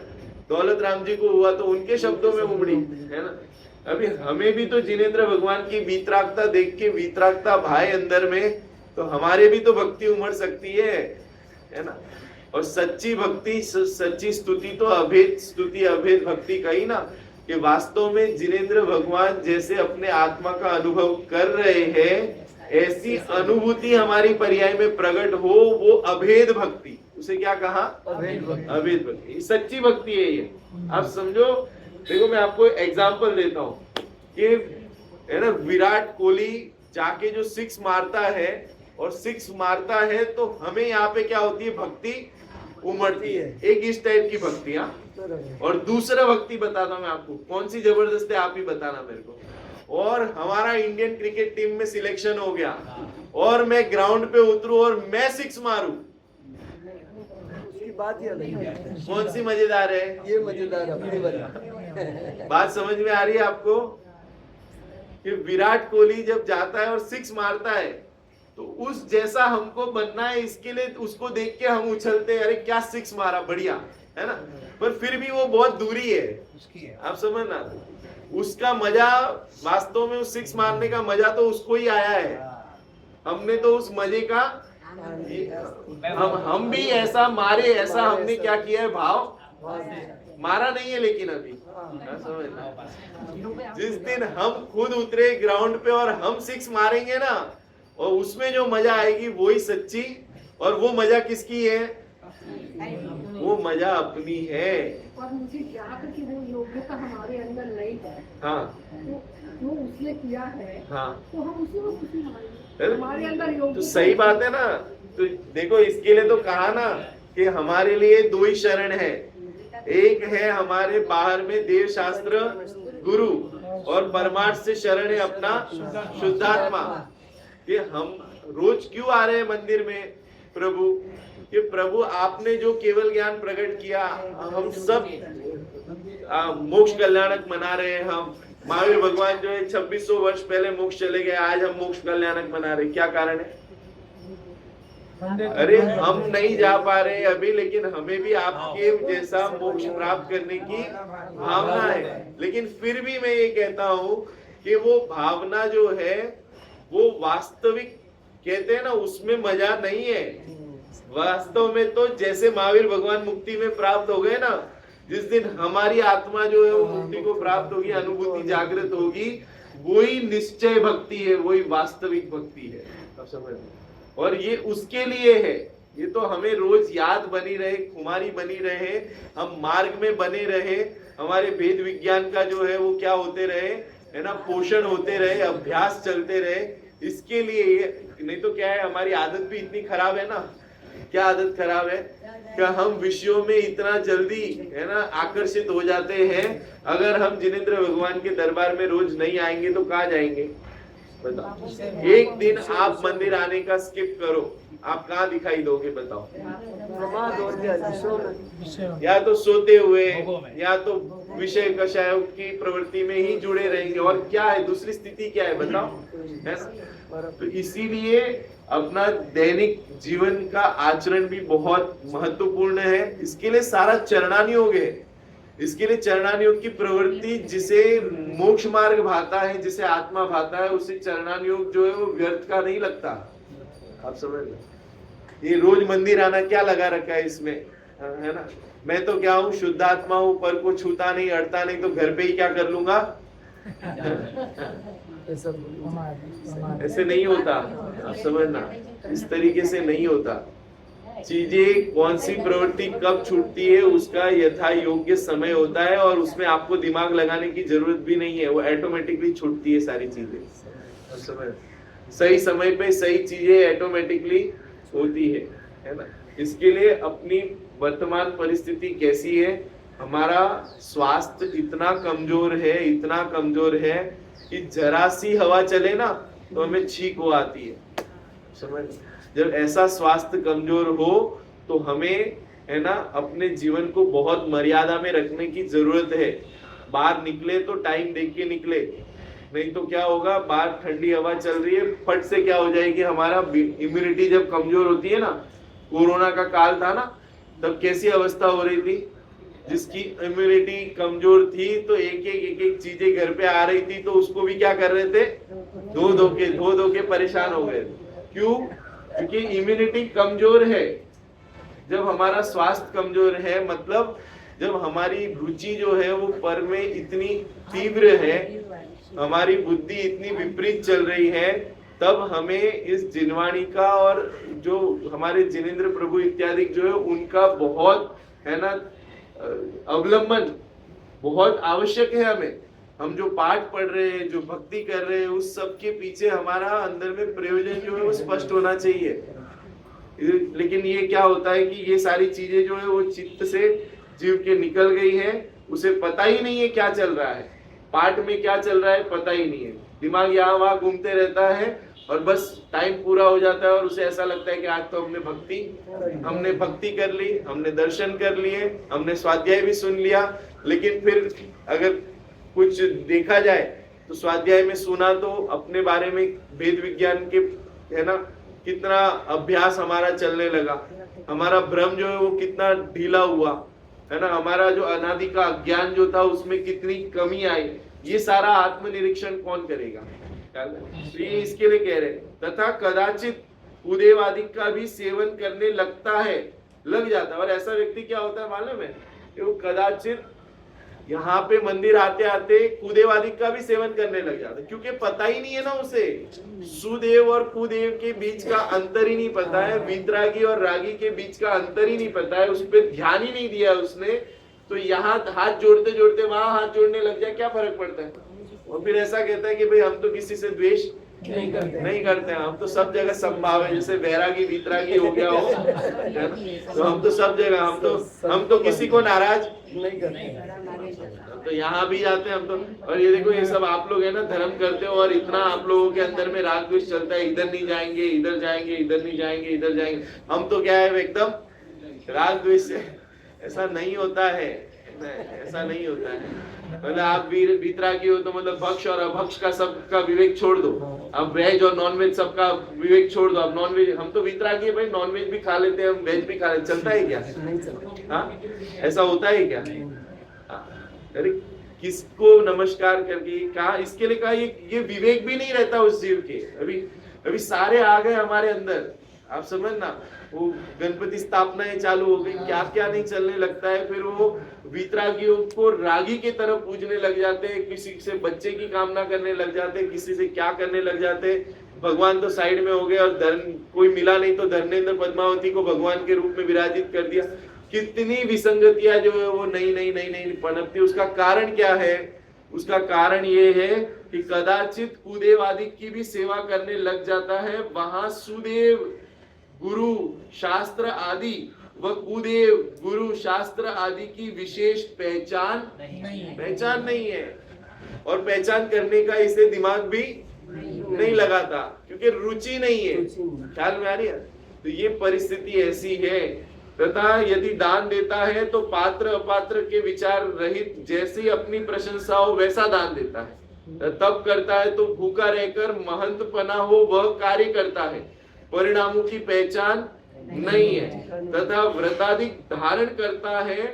Speaker 1: दौलत राम जी को हुआ तो उनके शब्दों में उमड़ी, है ना। अभी हमें भी तो जिनेंद्र भगवान की वीतरागता देख के वीतरागता भाई अंदर में, तो हमारे भी तो भक्ति उमड़ सकती है ना। और सच्ची भक्ति, सच्ची स्तुति तो अभेद स्तुति, अभेद भक्ति कही ना, कि वास्तव में जिनेंद्र भगवान जैसे अपने आत्मा का अनुभव कर रहे हैं, ऐसी अनुभूति हमारी पर्याय में प्रकट हो, वो अभेद भक्ति, उसे क्या कहा? अभेद भक्ति, सच्ची भक्ति है ये। आप समझो, देखो मैं आपको एग्जांपल देता हूँ कि है ना, विराट कोहली जाके जो सिक्स मारता है, और सिक्स मारता है तो हमें यहाँ पे क्या होती है? भक्ति उमड़ती है। एक इस टाइप की भक्ति। और दूसरा भक्ति बताता हूँ मैं आपको, कौन सी जबरदस्त है आप ही बताना मेरे को। और हमारा इंडियन क्रिकेट टीम में सिलेक्शन हो गया और मैं ग्राउंड पे उतरूं और मैं सिक्स मारूं,
Speaker 5: उसकी बात ही अलग है।
Speaker 1: कौन सी मजेदार है?
Speaker 5: ये मजेदार अपनी वाली
Speaker 1: बात समझ में आ रही है आपको? कि विराट कोहली जब जाता है और सिक्स मारता है तो उस जैसा हमको बनना है, इसके लिए उसको देख के हम उछलते हैं, अरे क्या सिक्स मारा, बढ़िया है ना। पर फिर भी वो बहुत दूरी है, आप समझना। उसका मजा, वास्तव में उस सिक्स मारने का मजा तो उसको ही आया है, हमने तो उस मजे का हम भी ऐसा मारे, ऐसा हमने क्या किया है, भाव मारा नहीं है। लेकिन अभी जिस दिन हम खुद उतरे ग्राउंड पे और हम सिक्स मारेंगे ना, और उसमें जो मजा आएगी वही सच्ची, और वो मजा किसकी है? वो मजा अपनी है।
Speaker 3: और मुझे याद है कि वो योग्यता हमारे अंदर नहीं है।
Speaker 1: हाँ,
Speaker 3: तो जो उसने किया है,
Speaker 1: हाँ,
Speaker 3: तो हम उसी में खुशी मनाएंगे। हमारे अंदर योग्यता,
Speaker 1: तो सही बात है ना। तो देखो, इसके लिए तो कहा ना कि हमारे लिए दो ही शरण है, एक है हमारे बाहर में देव शास्त्र गुरु, और परमार्थ से शरण है अपना शुद्धात्मा। कि हम रोज क्यों आ रहे हैं मंदिर में प्रभु, कि प्रभु आपने जो केवल ज्ञान प्रकट किया, हम सब मोक्ष कल्याणक मना रहे हैं। हम महावीर भगवान जो है 2600 वर्ष पहले मोक्ष चले गए, आज हम मोक्ष कल्याणक मना रहे हैं। क्या कारण है? अरे हम नहीं जा पा रहे अभी, लेकिन हमें भी आपके जैसा मोक्ष प्राप्त करने की भावना है। लेकिन फिर भी मैं ये कहता हूँ कि वो भावना जो है वो वास्तविक, कहते हैं ना, उसमें मजा नहीं है। वास्तव में तो जैसे महावीर भगवान मुक्ति में प्राप्त हो गए ना, जिस दिन हमारी आत्मा जो है वो मुक्ति को प्राप्त होगी, अनुभूति जागृत होगी, वही निश्चय भक्ति है, वही वास्तविक भक्ति है। आप समझ? और ये उसके लिए है, ये तो हमें रोज याद बनी रहे, खुमारी बनी रहे, हम मार्ग में बने रहे, हमारे वेद विज्ञान का जो है वो क्या होते रहे, है ना, पोषण होते रहे, अभ्यास चलते रहे, इसके लिए ये। नहीं तो क्या है, हमारी आदत भी इतनी खराब है ना। क्या आदत खराब है कि हम विषयों में इतना जल्दी, है ना, आकर्षित हो जाते हैं। अगर हम जिनेंद्र भगवान के दरबार में रोज नहीं आएंगे तो कहाँ जाएंगे? बताओ, एक दिन आप मंदिर आने का स्किप करो, आप कहाँ दिखाई दोगे? बताओ। या तो सोते हुए, या तो विषय कषायों की प्रवृत्ति में ही जुड़े रहेंगे। और क्या है दूसरी स्थिति? क्या है बताओ? तो इसीलिए अपना दैनिक जीवन का आचरण भी बहुत महत्वपूर्ण है। इसके लिए सारा चरणानुयोग है। इसके लिए चरणानुयोग की प्रवृत्ति, जिसे मोक्ष मार्ग भाता है, जिसे आत्मा भाता है, उसे चरणानुयोग जो है वो व्यर्थ का नहीं लगता। आप समझ लो, ये रोज मंदिर आना क्या लगा रखा है इसमें, है ना। मैं तो क्या हूँ, शुद्ध आत्मा हूँ, पर को छूता नहीं, अड़ता नहीं, तो घर पे ही क्या कर लूंगा। ऐसे नहीं होता, आप समझना, इस तरीके से नहीं होता। चीजें कौन सी प्रवृत्ति कब छूटती है उसका यथा योग्य समय होता है, और उसमें आपको दिमाग लगाने की जरूरत भी नहीं है, वो ऑटोमेटिकली छूटती है सारी चीजें। सही समय पे सही चीजें ऑटोमेटिकली होती है ना। इसके लिए अपनी वर्तमान परिस्थिति कैसी है, हमारा स्वास्थ्य इतना कमजोर है, इतना कमजोर है कि जरा सी हवा चले ना तो हमें छींक हो आती है। समझ? जब ऐसा स्वास्थ्य कमजोर हो तो हमें, है ना, अपने जीवन को बहुत मर्यादा में रखने की जरूरत है। बाहर निकले तो टाइम देख के निकले, नहीं तो क्या होगा, बाहर ठंडी हवा चल रही है, फट से क्या हो जाएगी, हमारा इम्यूनिटी जब कमजोर होती है ना, कोरोना का काल था ना, तब कैसी अवस्था हो रही थी, जिसकी इम्यूनिटी कमजोर थी तो एक एक चीजें घर पे आ रही थी, तो उसको भी क्या कर रहे थे, धो धो के परेशान हो गए। क्यों? क्योंकि इम्यूनिटी कमजोर है। जब हमारा स्वास्थ्य कमजोर है, मतलब जब हमारी रुचि जो है वो पर में इतनी तीव्र है, हमारी बुद्धि इतनी विपरीत चल रही है, तब हमें इस जिनवाणी का और जो हमारे जिनेंद्र प्रभु इत्यादि जो है उनका बहुत है ना अवलंबन बहुत आवश्यक है हमें। हम जो पाठ पढ़ रहे हैं, जो भक्ति कर रहे हैं, उस सब के पीछे हमारा अंदर में प्रयोजन जो है वो स्पष्ट होना चाहिए। लेकिन ये क्या होता है कि ये सारी चीजें जो है वो चित्त से जीव के निकल गई है, उसे पता ही नहीं है क्या चल रहा है, पाठ में क्या चल रहा है पता ही नहीं है, दिमाग यहाँ वहां घूमते रहता है और बस टाइम पूरा हो जाता है और उसे ऐसा लगता है कि आज तो हमने भक्ति कर ली, हमने दर्शन कर लिए, हमने स्वाध्याय भी सुन लिया। लेकिन फिर अगर कुछ देखा जाए तो स्वाध्याय में सुना तो अपने बारे में वेद विज्ञान के है ना कितना अभ्यास हमारा चलने लगा, हमारा भ्रम जो है वो कितना ढीला हुआ है ना, हमारा जो अनादि का अज्ञान जो था उसमें कितनी कमी आई, ये सारा आत्मनिरीक्षण कौन करेगा? तो ये इसके लिए कह रहे तथा कदाचित कुदेवादिक का भी सेवन करने लगता है, लग जाता है। और ऐसा व्यक्ति क्या होता है मालूम है कि वो कदाचित यहाँ पे मंदिर आते आते कुदेवादिक का भी सेवन करने लग जाता है, क्योंकि पता ही नहीं है ना उसे, सुदेव और कुदेव के बीच का अंतर ही नहीं पता है, वीतरागी और रागी के बीच का अंतर ही नहीं पता है, उस पर ध्यान ही नहीं दिया उसने। तो यहाँ हाथ जोड़ते जोड़ते वहां हाथ जोड़ने लग जाए, क्या फर्क पड़ता है? और फिर ऐसा कहता है कि भाई हम तो किसी से द्वेष नहीं करते हैं, हम तो सब जगह समभाव है, जैसे वैरागी वीतरागी हो गया हो, तो हम तो सब जगह हम तो किसी को नाराज नहीं करते, तो यहाँ भी जाते हैं हम तो। और ये देखो ये सब आप लोग है ना धर्म करते हो और इतना आप लोगों के अंदर में राग द्वेष चलता है, इधर नहीं जाएंगे, इधर जाएंगे, इधर नहीं जाएंगे, इधर जाएंगे। हम तो क्या है एकदम राग द्वेष से, ऐसा नहीं होता है, ऐसा नहीं होता है। मतलब आप वीतरागी हो तो मतलब भक्ष और अभक्ष का सबका विवेक छोड़ दो, अब वेज और नॉन वेज सबका विवेक छोड़ दो। अब नॉन वेज हम तो वीतरागी है भाई, नॉन वेज भी खा लेते हैं, हम वेज भी खा लेते, चलता है क्या? नहीं चलता। हाँ ऐसा होता है क्या? अरे किसको नमस्कार करके कहा, इसके लिए कहा ये विवेक भी नहीं रहता उस जीव के। अभी सारे आ गए हमारे अंदर, आप समझना, वो गणपति स्थापनाएं चालू हो गई, क्या क्या नहीं चलने लगता है, फिर वो वीतरागियों को रागी के तरफ पूजने लग जाते हैं, किसी से बच्चे की कामना करने लग जाते हैं, किसी से क्या करने लग जाते हैं। भगवान तो साइड में हो गए और कोई मिला नहीं तो धर्मेंद्र पद्मावती को भगवान के रूप में विराजित कर दिया। कितनी विसंगतियां जो है वो नई पनपती। उसका कारण क्या है? उसका कारण ये है कि कदाचित कुदेव आदि की भी सेवा करने लग जाता है, वहां सुदेव गुरु शास्त्र आदि व कुदेव गुरु शास्त्र आदि की विशेष पहचान नहीं है, और पहचान करने का इसे दिमाग भी नहीं लगाता, क्योंकि रुचि नहीं है। ख्याल में आ रही है? तो ये परिस्थिति ऐसी है। तथा यदि दान देता है तो पात्र अपात्र के विचार रहित जैसी अपनी प्रशंसा हो वैसा दान देता है। तब करता है तो भूखा रहकर महंत पना हो वह कार्य करता है, परिणामों की पहचान नहीं है। तथा व्रताधिक धारण करता है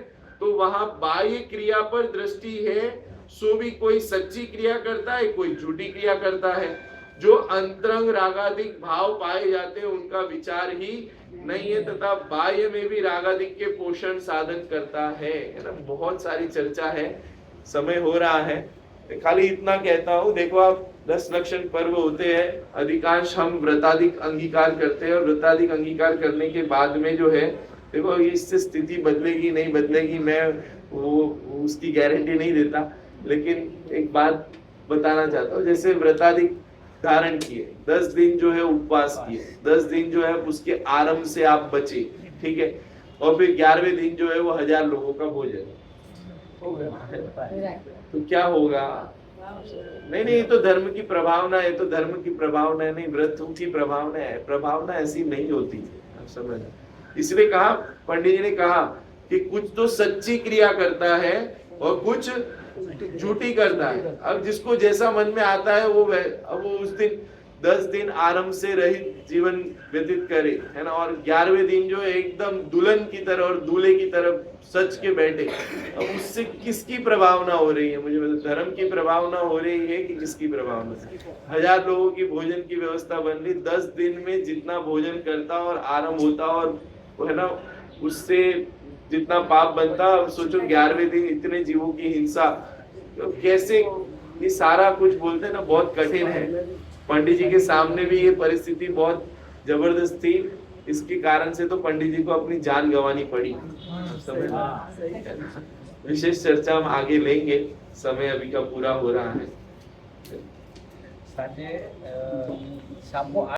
Speaker 1: तो वहां बाह्य क्रिया पर दृष्टि है, सो भी कोई सच्ची क्रिया करता है, कोई झूठी क्रिया करता है। जो अंतरंग रागाधिक भाव पाए जाते हैं उनका विचार ही नहीं है, तथा बाह्य में भी रागाधिक के पोषण साधन करता है ना। बहुत सारी चर्चा है, समय हो रहा है, खाली इतना कहता हूँ। देखो आप 10 लक्षण पर्व होते हैं, अधिकांश हम व्रताधिक अंगीकार करते हैं, और व्रताधिक अंगीकार करने के बाद में जो है देखो इससे स्थिति बदलेगी नहीं बदलेगी, मैं वो उसकी गारंटी नहीं देता, लेकिन एक बात बताना चाहता हूँ। जैसे व्रताधिक धारण किए, 10 दिन जो है उपवास किए, 10 दिन जो है उसके आरंभ से आप बचे, ठीक है, और फिर 11वें दिन जो है वो 1000 लोगों का भोजन हो गया, तो क्या होगा? नहीं ये तो धर्म की प्रभावना है, तो धर्म की प्रभावना है, नहीं व्रत की प्रभावना है। प्रभावना ऐसी नहीं होती, आप समझ। इसलिए कहा, पंडित जी ने कहा कि कुछ तो सच्ची क्रिया करता है और कुछ झूठी करता है। अब जिसको जैसा मन में आता है वो अब वो उस दिन 10 दिन आराम से रहित जीवन व्यतीत करे, है ना, और 11वें दिन जो है एकदम दुल्हन की तरह और दूल्हे की तरह सच के बैठे। अब उससे किसकी प्रभावना हो रही है? मुझे मतलब धर्म की प्रभावना हो रही है कि किसकी प्रभावना? 1000 लोगों की भोजन की व्यवस्था बन रही, 10 दिन में जितना भोजन करता और आराम होता और है ना उससे जितना पाप बनता, अब सोचो 11वें दिन इतने जीवों की हिंसा, तो कैसे ये सारा कुछ बोलते हैं ना, बहुत कठिन है। पंडित जी के सामने भी ये परिस्थिति बहुत जबरदस्त थी, इसके कारण से तो पंडित जी को अपनी जान गंवानी पड़ी। समझ लो। विशेष चर्चा हम आगे लेंगे, समय अभी का पूरा हो रहा है।
Speaker 2: सांजे शामको